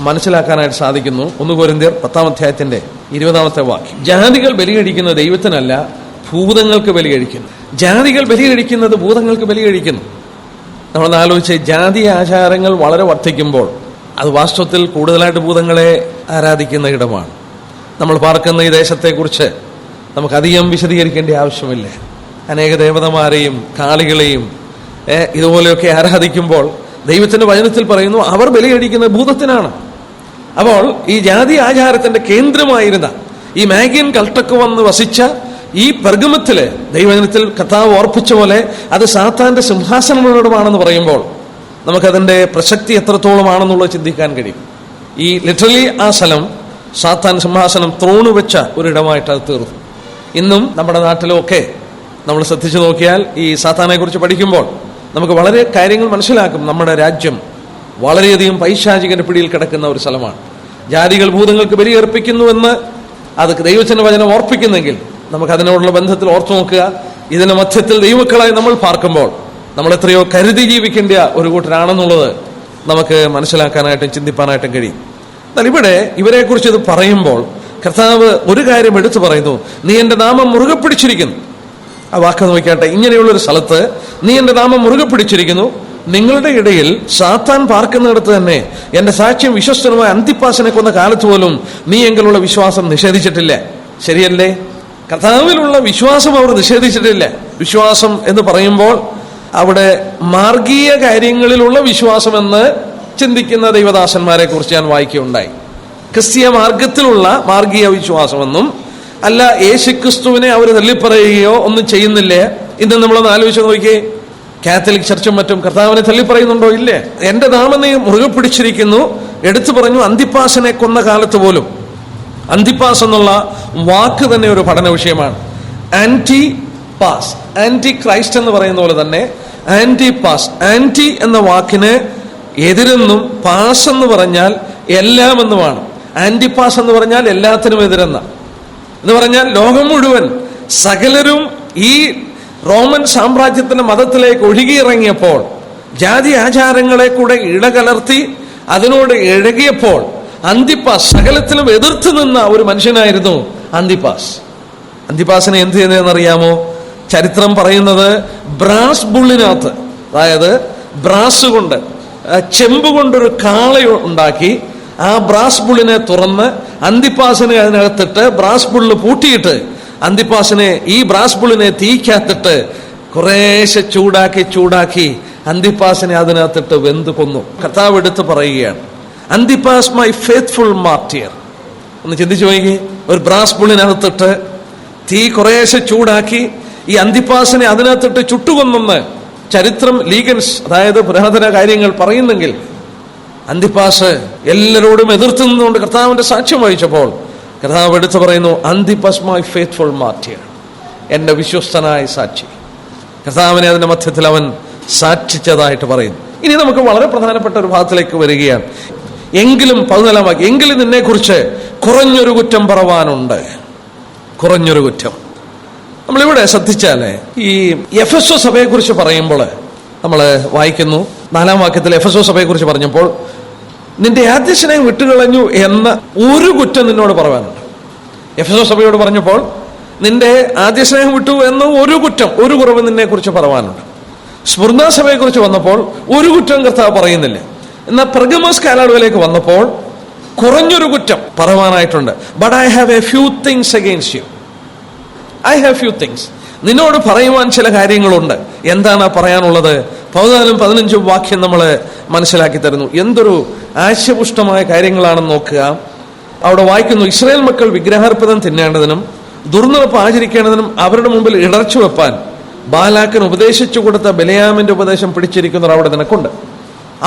Speaker 1: മനസ്സിലാക്കാനായിട്ട് സാധിക്കുന്നു. 1 കൊരിന്ത്യർ 10:20 വാക്യം, ജാതികൾ ബലികഴിക്കുന്ന ദൈവത്തിനല്ല, ഭൂതങ്ങൾക്ക് ബലികഴിക്കുന്നു. ജാതികൾ ബലികഴിക്കുന്നത് ഭൂതങ്ങൾക്ക് ബലികഴിക്കുന്നു. നമ്മളൊന്ന് ആലോചിച്ച്, ജാതി ആചാരങ്ങൾ വളരെ വർദ്ധിക്കുമ്പോൾ അത് വാസ്തവത്തിൽ കൂടുതലായിട്ട് ഭൂതങ്ങളെ ആരാധിക്കുന്ന ഇടമാണ്. നമ്മൾ പാർക്കുന്ന ഈ ദേശത്തെക്കുറിച്ച് നമുക്കധികം വിശദീകരിക്കേണ്ട ആവശ്യമില്ല. അനേക ദേവതമാരെയും കാളികളെയും ഇതുപോലെയൊക്കെ ആരാധിക്കുമ്പോൾ ദൈവത്തിന്റെ വചനത്തിൽ പറയുന്നു അവർ ബലികഴിക്കുന്ന ഭൂതത്തിനാണ്. അപ്പോൾ ഈ ജാതി ആചാരത്തിന്റെ കേന്ദ്രമായിരുന്ന ഈ മാഗിയൻ കൾട്ടൊക്കെ വന്ന് വസിച്ച ഈ പെർഗമത്തില് ദൈവവചനത്തിൽ കർത്താവ് ഓർപ്പിച്ച പോലെ അത് സാത്താന്റെ സിംഹാസനമാണെന്ന് പറയുമ്പോൾ നമുക്കതിന്റെ പ്രസക്തി എത്രത്തോളമാണെന്നുള്ളത് ചിന്തിക്കാൻ കഴിയും. ഈ ലിറ്ററലി ആ സ്ഥലം സാത്താൻ സിംഹാസനം ത്രോണ് വെച്ച ഒരിടമായിട്ട് അത് തീർന്നു. ഇന്നും നമ്മുടെ നാട്ടിലൊക്കെ നമ്മൾ ശ്രദ്ധിച്ചു നോക്കിയാൽ ഈ സാത്താനെ കുറിച്ച് പഠിക്കുമ്പോൾ നമുക്ക് വളരെ കാര്യങ്ങൾ മനസ്സിലാക്കും. നമ്മുടെ രാജ്യം വളരെയധികം പൈശാചികന്റെ പിടിയിൽ കിടക്കുന്ന ഒരു സ്ഥലമാണ്. ജാതികൾ ഭൂതങ്ങൾക്ക് ബലിയർപ്പിക്കുന്നുവെന്ന് അത് ദൈവത്തിന്റെ വചനം ഓർപ്പിക്കുന്നെങ്കിൽ നമുക്ക് അതിനോടുള്ള ബന്ധത്തിൽ ഓർത്തു നോക്കുക. ഇതിന്റെ മധ്യത്തിൽ ദൈവമക്കളായി നമ്മൾ പാർക്കുമ്പോൾ നമ്മൾ എത്രയോ കരുതി ജീവിക്കേണ്ട ഒരു കൂട്ടരാണെന്നുള്ളത് നമുക്ക് മനസ്സിലാക്കാനായിട്ടും ചിന്തിപ്പാനായിട്ടും കഴിയും. എന്നാൽ ഇവിടെ ഇവരെ കുറിച്ച് ഇത് പറയുമ്പോൾ കർത്താവ് ഒരു കാര്യം എടുത്തു പറയുന്നു, നീ എന്റെ നാമം മുറുകെ പിടിച്ചിരിക്കുന്നു. ആ വാക്ക് നോക്കിയാട്ടെ, ഇങ്ങനെയുള്ളൊരു സ്ഥലത്ത് നീ എന്റെ നാമം മുറുകെ പിടിച്ചിരിക്കുന്നു. നിങ്ങളുടെ ഇടയിൽ സാത്താൻ പാർക്കുന്നിടത്ത് തന്നെ എന്റെ സാക്ഷ്യം വിശ്വസ്തനുമായ അന്തിപ്പാസിനെ കൊന്ന കാലത്ത് പോലും നീ എങ്കിലുള്ള വിശ്വാസം നിഷേധിച്ചിട്ടില്ല. ശരിയല്ലേ? കർത്താവിലുള്ള വിശ്വാസം അവർ നിഷേധിച്ചിട്ടില്ല. വിശ്വാസം എന്ന് പറയുമ്പോൾ അവിടെ മാർഗീയ കാര്യങ്ങളിലുള്ള വിശ്വാസം എന്ന് ചിന്തിക്കുന്ന ദൈവദാസന്മാരെ കുറിച്ച് ഞാൻ വായിക്കുകയുണ്ടായി. ക്രിസ്തീയ മാർഗത്തിലുള്ള മാർഗീയ വിശ്വാസമെന്നും അല്ല, യേശുക്രിസ്തുവിനെ അവർ തള്ളിപ്പറയുകയോ ഒന്നും ചെയ്യുന്നില്ല. ഇന്ന് നമ്മളൊന്ന് ആലോചിച്ച് നോക്കിയേ, കാത്തലിക് ചർച്ചും മറ്റും കർത്താവിനെ തള്ളിപ്പറയുന്നുണ്ടോ? ഇല്ലേ. എന്റെ നാമം നീ മുറുകെ പിടിച്ചിരിക്കുന്നു. എടുത്തു പറഞ്ഞു അന്തിപ്പാസിനെ കൊന്ന കാലത്ത് പോലും. അന്തിപ്പാസ് എന്നുള്ള വാക്ക് തന്നെ ഒരു പഠന വിഷയമാണ്. ആന്റി പാസ്, ആന്റി ക്രൈസ്റ്റ് എന്ന് പറയുന്ന പോലെ തന്നെ ആന്റി പാസ്. ആന്റി എന്ന വാക്കിന് എതിരെന്നും പാസ് എന്ന് പറഞ്ഞാൽ എല്ലാം എന്നുമാണ്. ആന്റിപാസ് എന്ന് പറഞ്ഞാൽ എല്ലാത്തിനും എതിരെന്ന എന്ന് പറഞ്ഞാൽ ലോകം മുഴുവൻ സകലരും ഈ റോമൻ സാമ്രാജ്യത്തിന്റെ മതത്തിലേക്ക് ഒഴുകിയിറങ്ങിയപ്പോൾ ജാതി ആചാരങ്ങളെ കൂടെ ഇടകലർത്തി അതിനോട് ഇഴകിയപ്പോൾ അന്തിപ്പാസ് സകലത്തിലും എതിർത്ത് നിന്ന ഒരു മനുഷ്യനായിരുന്നു അന്തിപ്പാസ്. അന്തിപ്പാസിനെ എന്ത് ചെയ്തതെന്നറിയാമോ? ചരിത്രം പറയുന്നത് ബ്രാസ് ബുള്ളിനകത്ത്, അതായത് ബ്രാസ് കൊണ്ട്, ചെമ്പ് കൊണ്ടൊരു കാള ഉണ്ടാക്കി ആ ബ്രാസ് ബുള്ളിനെ തുറന്ന് അന്തിപ്പാസിനെ അതിനകത്തിട്ട് ബ്രാസ് ബുള്ള് പൂട്ടിയിട്ട് അന്തിപ്പാസിനെ ഈ ബ്രാസ് ബുള്ളിനെ തീക്കകത്തിട്ട് കുറേശ്ശെ ചൂടാക്കി അന്തിപ്പാസിനെ അതിനകത്തിട്ട് വെന്ത് കൊന്നു. കർത്താവ് എടുത്ത് പറയുകയാണ്, അന്തിപ്പാസ് മൈ ഫെയ്ത്ത്ഫുൾ മാർട്ടിയർ. ഒന്ന് ചിന്തിച്ചു നോക്കി, ഒരു ബ്രാസ് ബുള്ളിനകത്തിട്ട് തീ കുറേശ്ശെ ചൂടാക്കി ഈ അന്തിപ്പാസിനെ അതിനകത്തിട്ട് ചുട്ടുകൊന്നെന്ന് ചരിത്രം ലീഗൻസ്, അതായത് പുരാതന കാര്യങ്ങൾ പറയുന്നെങ്കിൽ അന്തിപ്പാസ് എല്ലാരോടും എതിർത്ത് നിന്നുകൊണ്ട് കർത്താവിന്റെ സാക്ഷ്യം വഹിച്ചപ്പോൾ കർത്താവ് എടുത്തു പറയുന്നു, അന്തിപ്പാസ് മൈ ഫെയ്ത്ത്ഫുൾ മാർട്ടിയർ, എന്റെ വിശ്വസ്തനായ സാക്ഷി. കർത്താവിനെ അതിന്റെ മധ്യത്തിൽ അവൻ സാക്ഷിച്ചതായിട്ട് പറയുന്നു. ഇനി നമുക്ക് വളരെ പ്രധാനപ്പെട്ട ഒരു ഭാഗത്തിലേക്ക് വരികയാണ്. എങ്കിലും 14 വാക്യം, എങ്കിലും നിന്നെ കുറിച്ച് കുറഞ്ഞൊരു കുറ്റം പറവാനുണ്ട്. കുറഞ്ഞൊരു കുറ്റം. നമ്മളിവിടെ ശ്രദ്ധിച്ചാലേ ഈ എഫെസോ സഭയെ കുറിച്ച് പറയുമ്പോൾ നമ്മൾ വായിക്കുന്നു 4 വാക്യത്തിൽ എഫെസോ സഭയെ കുറിച്ച് പറഞ്ഞപ്പോൾ നിന്റെ ആദ്യസ്നേഹം വിട്ടുകളഞ്ഞു എന്ന ഒരു കുറ്റം നിന്നോട് പറയാനുണ്ട്. എഫെസോ സഭയോട് പറഞ്ഞപ്പോൾ നിന്റെ ആദ്യസ്നേഹം വിട്ടു എന്ന ഒരു കുറ്റം, ഒരു കുറവ് നിന്നെ കുറിച്ച് പറയാനുണ്ട്. സ്മുർന്നാ സഭയെ കുറിച്ച് വന്നപ്പോൾ ഒരു കുറ്റം കർത്താവ് പറയുന്നില്ല. എന്നാൽ പെർഗമോസ് കാലയളവിലേക്ക് വന്നപ്പോൾ കുറഞ്ഞൊരു കുറ്റം പറയാനായിട്ടുണ്ട്. But I have a few things against you. I have few things. നിന്നോട് പറയുവാൻ ചില കാര്യങ്ങളുണ്ട്. എന്താണ് പറയാനുള്ളത്? 14-15 വാക്യം നമ്മളെ മനസ്സിലാക്കി തരുന്നു. എന്തൊരു ആശയപുഷ്ടമായ കാര്യങ്ങളാണെന്ന് നോക്കുക. അവിടെ വായിക്കുന്നു, ഇസ്രായേൽ മക്കൾ വിഗ്രഹാർപ്പിതം തിന്നേണ്ടതിനും ദുർനടപ്പ് ആചരിക്കേണ്ടതിനും അവരുടെ മുമ്പിൽ ഇടർച്ച വെപ്പാൻ ബാലാക്കിന് ഉപദേശിച്ചു കൊടുത്ത ബിലെയാമിന്റെ ഉപദേശം പിടിച്ചിരിക്കുന്നവർ അവിടെ നിനക്കുണ്ട്.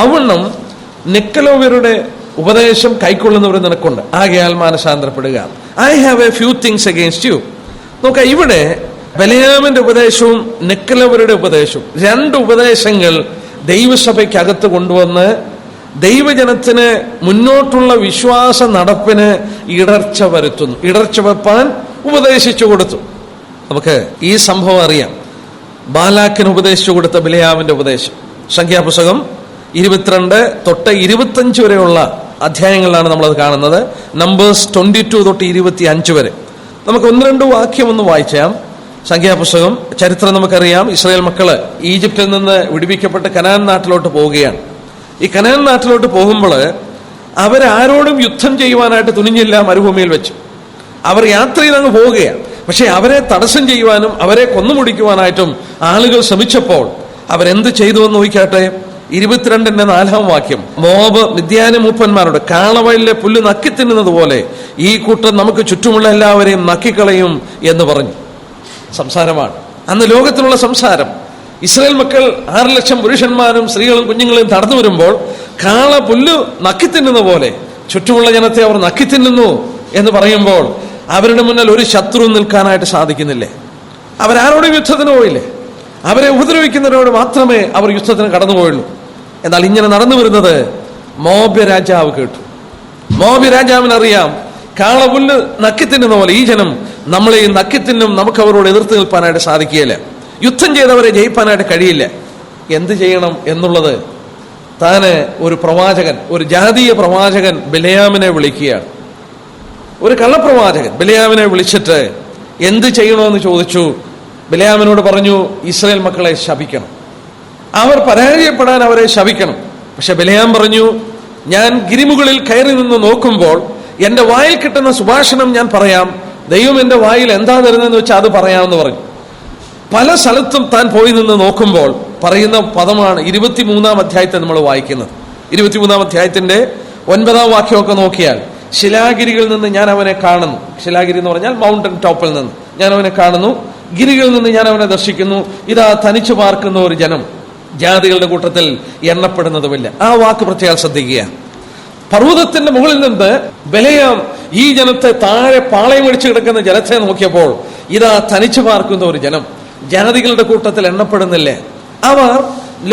Speaker 1: അവണ്ണം നിക്കലോവ്യരുടെ ഉപദേശം കൈക്കൊള്ളുന്നവർ നിനക്കുണ്ട്. ആകയാൽ മാനസാന്തരപ്പെടുക. I have a few things against you. നോക്ക, ഇവിടെ ബിലെയാമിന്റെ ഉപദേശവും നിക്കലോവ്യരുടെ ഉപദേശവും, 2 ഉപദേശങ്ങൾ ദൈവസഭയ്ക്കകത്ത് കൊണ്ടുവന്ന് ദൈവജനത്തിന് മുന്നോട്ടുള്ള വിശ്വാസ നടപ്പിന് ഇടർച്ച വരുത്തുന്നു. ഇടർച്ച വെപ്പാൻ ഉപദേശിച്ചു കൊടുത്തു. നമുക്ക് ഈ സംഭവം അറിയാം. ബാലാക്കിന് ഉപദേശിച്ചു കൊടുത്ത ബിലെയാമിന്റെ ഉപദേശം സംഖ്യാപുസ്തകം 22 തൊട്ട് 25 വരെയുള്ള അധ്യായങ്ങളിലാണ് നമ്മളത് കാണുന്നത്. നമ്പേഴ്സ് 22 തൊട്ട് 25 വരെ. നമുക്ക് 1-2 വാക്യം ഒന്ന് വായിച്ചാം. സംഖ്യാപുസ്തകം ചരിത്രം നമുക്കറിയാം. ഇസ്രായേൽ മക്കള് ഈജിപ്തിൽ നിന്ന് വിടുവിക്കപ്പെട്ട് കനാൻ നാട്ടിലോട്ട് പോവുകയാണ്. ഈ കനാൻ നാട്ടിലോട്ട് പോകുമ്പോൾ അവരാരോടും യുദ്ധം ചെയ്യുവാനായിട്ട് തുനിഞ്ഞില്ല. മരുഭൂമിയിൽ വെച്ച് അവർ യാത്ര ചെയ്തങ്ങ് പോവുകയാണ്. പക്ഷെ അവരെ തടസ്സം ചെയ്യുവാനും അവരെ കൊന്നുമുടിക്കുവാനായിട്ടും ആളുകൾ ശ്രമിച്ചപ്പോൾ അവരെന്ത് ചെയ്തു എന്ന് നോക്കിക്കാട്ടെ. 22-4 വാക്യം. മോബ് മിദ്യാന മൂപ്പന്മാരോട്, കാളവയലിലെ പുല്ല് നക്കിത്തിന്നുന്നത് പോലെ ഈ കൂട്ടം നമുക്ക് ചുറ്റുമുള്ള എല്ലാവരെയും നക്കിക്കളയും എന്ന് പറഞ്ഞു. സംസാരമാണ് അന്ന് ലോകത്തിലുള്ള സംസാരം. ഇസ്രായേൽ മക്കൾ 6 ലക്ഷം പുരുഷന്മാരും സ്ത്രീകളും കുഞ്ഞുങ്ങളും നടന്നു വരുമ്പോൾ കാള പുല്ല് നക്കിത്തിന്നുന്ന പോലെ ചുറ്റുമുള്ള ജനത്തെ അവർ നക്കിത്തിന്നുന്നു എന്ന് പറയുമ്പോൾ അവരുടെ മുന്നിൽ ഒരു ശത്രു നിൽക്കാനായിട്ട് സാധിക്കുന്നില്ലേ? അവരാരോടും യുദ്ധത്തിന് പോയില്ലേ? അവരെ ഉപദ്രവിക്കുന്നവരോട് മാത്രമേ അവർ യുദ്ധത്തിന് കടന്നുപോയുള്ളൂ. എന്നാൽ ഇങ്ങനെ നടന്നു വരുന്നത് മോബ്യ രാജാവ് കേട്ടു. മോബ്യ രാജാവിനറിയാം, കാളപുല്ല് നക്കിത്തിന്നുന്ന പോലെ ഈ ജനം നമ്മളെ നക്കിത്തിന്നും, നമുക്ക് അവരോട് എതിർത്ത് നിൽപ്പാനായിട്ട് സാധിക്കുകയില്ല, യുദ്ധം ചെയ്തവരെ ജയിപ്പാനായിട്ട് കഴിയില്ല. എന്ത് ചെയ്യണം എന്നുള്ളത് താന് ഒരു പ്രവാചകൻ, ഒരു ജാതീയ പ്രവാചകൻ ബിലെയാമിനെ വിളിക്കുകയാണ്. ഒരു കള്ളപ്രവാചകൻ ബിലെയാമിനെ വിളിച്ചിട്ട് എന്ത് ചെയ്യണമെന്ന് ചോദിച്ചു. ബിലെയാമിനോട് പറഞ്ഞു, ഇസ്രായേൽ മക്കളെ ശപിക്കണം, അവർ പരാജയപ്പെടാൻ അവരെ ശപിക്കണം. പക്ഷെ ബിലെയാം പറഞ്ഞു, ഞാൻ ഗിരിമുകളിൽ കയറി നിന്ന് നോക്കുമ്പോൾ എന്റെ വായിൽ കിട്ടുന്ന സുഭാഷണം ഞാൻ പറയാം, ദൈവം എന്റെ വായിൽ എന്താ തരുന്നതെന്ന് വെച്ചാൽ അത് പറയാമെന്ന് പറഞ്ഞു. പല സ്ഥലത്തും താൻ പോയി നിന്ന് നോക്കുമ്പോൾ പറയുന്ന പദമാണ് 23-ാം അധ്യായത്തെ നമ്മൾ വായിക്കുന്നത്. 23-ാം അധ്യായത്തിന്റെ 9-ാം വാക്യമൊക്കെ നോക്കിയാൽ, ശിലാഗിരികളിൽ നിന്ന് ഞാൻ അവനെ കാണുന്നു. ശിലാഗിരി എന്ന് പറഞ്ഞാൽ മൗണ്ടൻ ടോപ്പിൽ നിന്ന് ഞാൻ അവനെ കാണുന്നു, ഗിരികളിൽ നിന്ന് ഞാൻ അവനെ ദർശിക്കുന്നു. ഇതാ തനിച്ചു പാർക്കുന്ന ഒരു ജനം, ജാതികളുടെ കൂട്ടത്തിൽ എണ്ണപ്പെടുന്നതുമില്ല. ആ വാക്ക് പ്രത്യേകം ശ്രദ്ധിക്കുക. പർവ്വതത്തിന്റെ മുകളിൽ നിന്ന് ബിലെയാം ഈ ജനത്തെ താഴെ പാളയം അടിച്ചു കിടക്കുന്ന ജനത്തെ നോക്കിയപ്പോൾ ഇതാ തനിച്ചു പാർക്കുന്ന ഒരു ജനം, ജാതികളുടെ കൂട്ടത്തിൽ എണ്ണപ്പെടുന്നില്ലേ? അവർ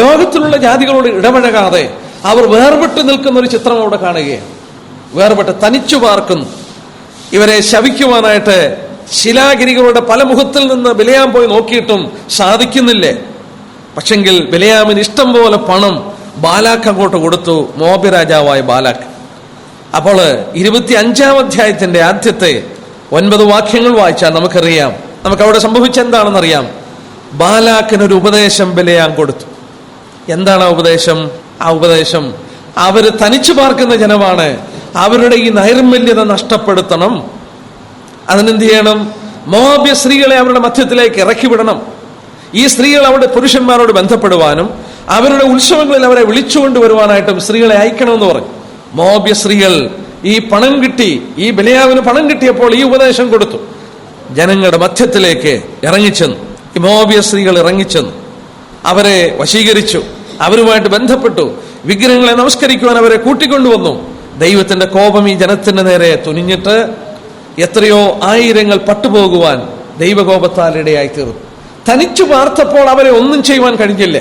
Speaker 1: ലോകത്തിലുള്ള ജാതികളോട് ഇടപഴകാതെ അവർ വേർപെട്ട് നിൽക്കുന്ന ഒരു ചിത്രം അവിടെ കാണുകയാണ്. വേർപെട്ട് തനിച്ചു പാർക്കുന്നു. ഇവരെ ശപിക്കുവാനായിട്ട് ശിലാഗിരികളുടെ പല മുഖത്തിൽ നിന്ന് ബിലെയാം പോയി നോക്കിയിട്ടും സാധിക്കുന്നില്ലേ? പക്ഷെങ്കിൽ ബിലെയാമിന് ഇഷ്ടം പോലെ പണം ബാലാക്ക് അങ്ങോട്ട് കൊടുത്തു, മോബി രാജാവായ ബാലാക്ക്. അപ്പോൾ 25-ാം അധ്യായത്തിന്റെ ആദ്യത്തെ 9 വാക്യങ്ങൾ വായിച്ചാൽ നമുക്കറിയാം, നമുക്ക് അവിടെ സംഭവിച്ചെന്താണെന്നറിയാം. ബാലാക്കിനൊരു ഉപദേശം ബിലെയാം കൊടുത്തു. എന്താണ് ആ ഉപദേശം? ആ ഉപദേശം, അവര് തനിച്ചു പാർക്കുന്ന ജനമാണ്, അവരുടെ ഈ നൈർമല്യത നഷ്ടപ്പെടുത്തണം. അതിനെന്ത് ചെയ്യണം? മോബിയ സ്ത്രീകളെ അവരുടെ മധ്യത്തിലേക്ക് ഇറക്കി വിടണം. ഈ സ്ത്രീകൾ അവിടെ പുരുഷന്മാരോട് ബന്ധപ്പെടുവാനും അവരുടെ ഉത്സവങ്ങളിൽ അവരെ വിളിച്ചുകൊണ്ടുവരുവാനായിട്ടും സ്ത്രീകളെ അയക്കണമെന്ന് പറഞ്ഞു. മോബിയ സ്ത്രീകൾ ഈ പണം കിട്ടി, ഈ ബിലെയാമിന് പണം കിട്ടിയപ്പോൾ ഈ ഉപദേശം കൊടുത്തു. ജനങ്ങളുടെ മധ്യത്തിലേക്ക് ഇറങ്ങിച്ചെന്നു. ഈ മോബിയ സ്ത്രീകൾ ഇറങ്ങിച്ചെന്നു, അവരെ വശീകരിച്ചു, അവരുമായിട്ട് ബന്ധപ്പെട്ടു, വിഗ്രഹങ്ങളെ നമസ്കരിക്കുവാൻ അവരെ കൂട്ടിക്കൊണ്ടുവന്നു. ദൈവത്തിന്റെ കോപം ഈ ജനത്തിന്റെ നേരെ തുനിഞ്ഞിട്ട് എത്രയോ ആയിരങ്ങൾ പട്ടുപോകുവാൻ ദൈവകോപത്താൽ ഇടയായി തീർന്നു. തനിച്ചു പാർത്തപ്പോൾ അവരെ ഒന്നും ചെയ്യുവാൻ കഴിഞ്ഞില്ല.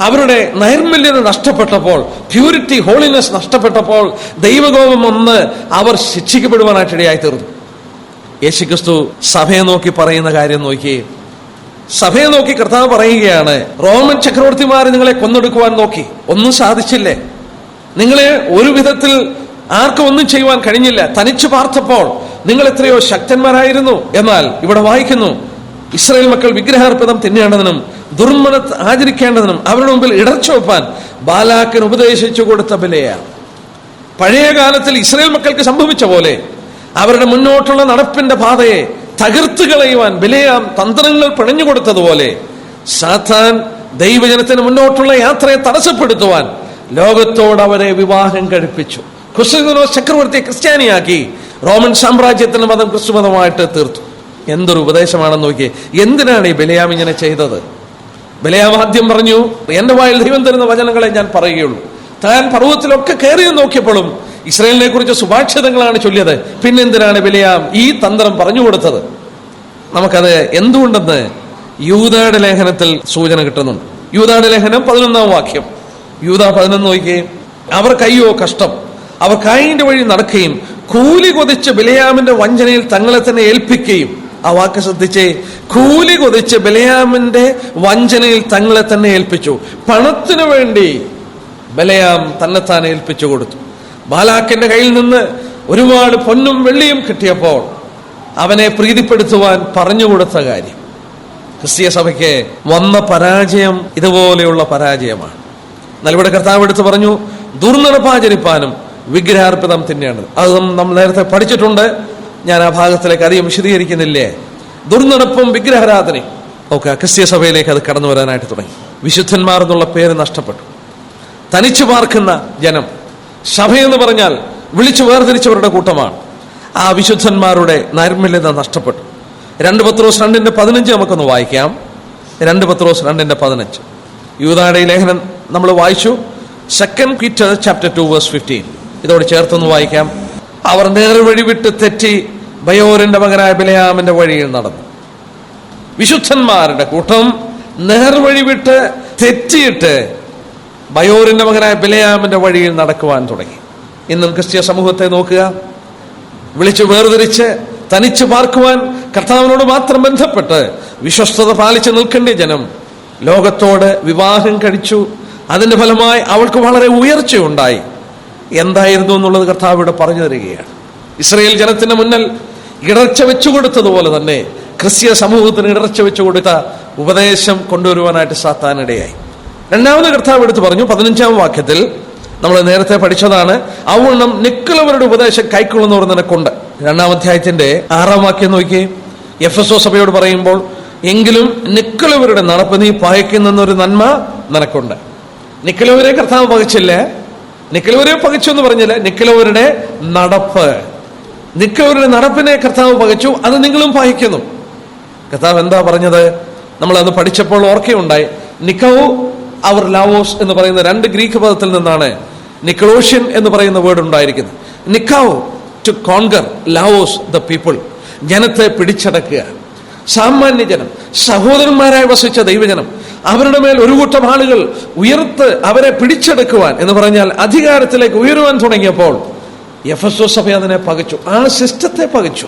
Speaker 1: അവരുടെ നൈർമല്യത നഷ്ടപ്പെട്ടപ്പോൾ, പ്യൂരിറ്റി, ഹോളിനെസ് നഷ്ടപ്പെട്ടപ്പോൾ ദൈവകോപം ഒന്ന് അവർ ശിക്ഷിക്കപ്പെടുവാനായിട്ട് ഇടയായി തീർന്നു. യേശുക്രിസ്തു സഭയെ നോക്കി പറയുന്ന കാര്യം നോക്കി. സഭയെ നോക്കി കർത്താവ് പറയുകയാണ്, റോമൻ ചക്രവർത്തിമാർ നിങ്ങളെ കൊന്നൊടുക്കുവാൻ നോക്കി, ഒന്നും സാധിച്ചില്ലേ? നിങ്ങളെ ഒരു വിധത്തിൽ ആർക്കും ഒന്നും ചെയ്യുവാൻ കഴിഞ്ഞില്ല. തനിച്ചു പാർത്തപ്പോൾ നിങ്ങൾ എത്രയോ ശക്തന്മാരായിരുന്നു. എന്നാൽ ഇവിടെ വായിക്കുന്നു, ഇസ്രായേൽ മക്കൾ വിഗ്രഹാർപ്പിതം തിന്നേണ്ടതിനും ദുർമനത്ത് ആചരിക്കേണ്ടതിനും അവരുടെ മുമ്പിൽ ഇടർച്ച വെപ്പാൻ ബാലാക്കിന് ഉപദേശിച്ചു കൊടുത്ത ബിലെയാം. പഴയ കാലത്തിൽ ഇസ്രായേൽ മക്കൾക്ക് സംഭവിച്ച പോലെ അവരുടെ മുന്നോട്ടുള്ള നടപ്പിന്റെ പാതയെ തകർത്ത് കളയുവാൻ ബിലെയാം തന്ത്രങ്ങൾ പിണഞ്ഞു കൊടുത്തതുപോലെ സാത്താൻ ദൈവജനത്തിന് മുന്നോട്ടുള്ള യാത്രയെ തടസ്സപ്പെടുത്തുവാൻ ലോകത്തോട് അവരെ വിവാഹം കഴിപ്പിച്ചു. കുസ്തുനിയോസ് ചക്രവർത്തിയെ ക്രിസ്ത്യാനിയാക്കി. റോമൻ സാമ്രാജ്യത്തിന്റെ മതം ക്രിസ്തുമതമായിട്ട് തീർത്തു. എന്തൊരു ഉപദേശമാണെന്ന് നോക്കിയേ. എന്തിനാണ് ഈ ബിലയാം ഇങ്ങനെ ചെയ്തത്? ബിലയാം ആദ്യം പറഞ്ഞു, എന്റെ വായിൽ ദൈവം തരുന്ന വചനങ്ങളെ ഞാൻ പറയുകയുള്ളൂ. താൻ പർവ്വതത്തിലൊക്കെ കയറി നോക്കിയപ്പോഴും ഇസ്രായേലിനെ കുറിച്ച് സുഭാഷിതങ്ങളാണ് ചൊല്ലിയത്. പിന്നെന്തിനാണ് ബിലയാം ഈ തന്ത്രം പറഞ്ഞു കൊടുത്തത്? നമുക്കത് എന്തുകൊണ്ടെന്ന് യൂദായുടെ ലേഖനത്തിൽ സൂചന കിട്ടുന്നുണ്ട്. യൂദായുടെ ലേഖനം 11-ാം വാക്യം. യൂദാ 11 നോക്കിയേ. അവർക്കയ്യോ കഷ്ടം, അവർ കായീന്റെ വഴി നടക്കുകയും കൂലി കൊതിച്ച് ബിലയാമിന്റെ വഞ്ചനയിൽ തങ്ങളെ തന്നെ ഏൽപ്പിക്കുകയും. ആ വാക്ക് ശ്രദ്ധിച്ചേ. കൂലി കൊതിച്ച് ബിലയാമിന്റെ വഞ്ചനയിൽ തങ്ങളെ തന്നെ ഏൽപ്പിച്ചു. പണത്തിനു വേണ്ടി ബിലയാം തന്നെത്താൻ ഏൽപ്പിച്ചു കൊടുത്തു. ബാലാക്കിന്റെ കയ്യിൽ നിന്ന് ഒരുപാട് പൊന്നും വെള്ളിയും കിട്ടിയപ്പോൾ അവനെ പ്രീതിപ്പെടുത്തുവാൻ പറഞ്ഞുകൊടുത്ത കാര്യം. ക്രിസ്തീയ സഭയ്ക്ക് വന്ന പരാജയം ഇതുപോലെയുള്ള പരാജയമാണ്. എന്നാൽ ഇവിടെ കർത്താവ് എടുത്ത് പറഞ്ഞു, ദുർനടപ്പാചരിപ്പാനും വിഗ്രഹാർപ്പിതം തിന്നെയാണ്. അത് നമ്മൾ നേരത്തെ പഠിച്ചിട്ടുണ്ട്. ഞാൻ ആ ഭാഗത്തിലേക്ക് അധികം വിശദീകരിക്കുന്നില്ലേ. ദുർനടപ്പും വിഗ്രഹാരാധനയും ഒക്കെ ക്രിസ്തീയ സഭയിലേക്ക് അത് കടന്നു വരാനായിട്ട് തുടങ്ങി. വിശുദ്ധന്മാർ എന്നുള്ള പേര് നഷ്ടപ്പെട്ടു. തനിച്ചു പാർക്കുന്ന ജനം. സഭയെന്ന് പറഞ്ഞാൽ വിളിച്ചു വേർതിരിച്ചവരുടെ കൂട്ടമാണ്. ആ വിശുദ്ധന്മാരുടെ നൈർമല്യത നഷ്ടപ്പെട്ടു. 2 പത്രോസ് 2:15 നമുക്കൊന്ന് വായിക്കാം. 2 പത്രോസ് 2:15. യൂദായുടെ ലേഖനം നമ്മൾ വായിച്ചു. 2 Peter chapter 2 verse 15. ഇതോട് ചേർത്തൊന്ന് വായിക്കാം. അവർ നേർവഴി വിട്ട് തെറ്റി ബയോരിന്റെ മകനായ ബിലയാമിന്റെ വഴിയിൽ നടന്നു. വിശുദ്ധന്മാരുടെ കൂട്ടം നേർവഴി വിട്ട് തെറ്റിയിട്ട് ബയോരിന്റെ മകനായ ബിലയാമിന്റെ വഴിയിൽ നടക്കുവാൻ തുടങ്ങി. ഇന്നും ക്രിസ്തീയ സമൂഹത്തെ നോക്കുക. വിളിച്ചു വേർതിരിച്ച് തനിച്ചു പാർക്കുവാൻ കർത്താവിനോട് മാത്രം ബന്ധപ്പെട്ട് വിശ്വസ്തത പാലിച്ചു നിൽക്കേണ്ട ജനം ലോകത്തോട് വിവാഹം കഴിച്ചു. അതിന്റെ ഫലമായി അവൾക്ക് വളരെ ഉയർച്ചയുണ്ടായി. എന്തായിരുന്നു എന്നുള്ളത് കർത്താവ് ഇവിടെ പറഞ്ഞു തരികയാണ്. ഇസ്രായേൽ ജനത്തിന് മുന്നിൽ ഇടർച്ച വെച്ചുകൊടുത്തതുപോലെ തന്നെ ക്രിസ്തീയ സമൂഹത്തിന് ഇടർച്ച വെച്ചുകൊടുത്ത ഉപദേശം കൊണ്ടുവരുവാനായിട്ട് സാത്താനിടയായി. രണ്ടാമത് കർത്താവ് എടുത്ത് പറഞ്ഞു 15-ാം വാക്യത്തിൽ, നമ്മൾ നേരത്തെ പഠിച്ചതാണ്, അവണ്ണം നിക്കുള്ളവരുടെ ഉപദേശം കൈക്കൊള്ളുന്നവർ നിനക്കുണ്ട്. 2-ാം അധ്യായത്തിന്റെ 6-ാം വാക്യം നോക്കി. എഫെസോ സഭയോട് പറയുമ്പോൾ, എങ്കിലും നിക്കുള്ളവരുടെ നടപ്പ് നീ പകയ്ക്കുന്നൊരു നന്മ നിനക്കുണ്ട്. നിക്കുള്ളവരെ കർത്താവ് പകച്ചില്ല. നിക്കുള്ളവരെ പകച്ചു എന്ന് പറഞ്ഞില്ല. നിക്കുള്ളവരുടെ നടപ്പ്, നിക്കുള്ളവരുടെ നടപ്പിനെ കർത്താവ് പകച്ചു. അത് നിങ്ങളും പകയ്ക്കുന്നു. കർത്താവ് എന്താ പറഞ്ഞത്? നമ്മൾ അത് പഠിച്ചപ്പോൾ ഓർക്കയുണ്ടായി. നിക്കവു അവർ ലാവോസ് എന്ന് പറയുന്ന 2 ഗ്രീക്ക് പദത്തിൽ നിന്നാണ് നിക്കലോഷ്യൻ എന്ന് പറയുന്ന വേർഡ് ഉണ്ടായിരിക്കുന്നത്. നിക്കാവ് ടു കോൺകർ, ലാവോസ് ദ പീപ്പിൾ, ജനത്തെ പിടിച്ചടക്കുക. സാമാന്യ ജനം, സഹോദരന്മാരായി വസിച്ച ദൈവജനം, അവരുടെ മേൽ ഒരു കൂട്ടം ആളുകൾ ഉയർത്ത് അവരെ പിടിച്ചെടുക്കുവാൻ എന്ന് പറഞ്ഞാൽ അധികാരത്തിലേക്ക് ഉയരുവാൻ തുടങ്ങിയപ്പോൾ എഫെസോ സഭ അതിനെ പകച്ചു. ആ സിസ്റ്റത്തെ പകച്ചു.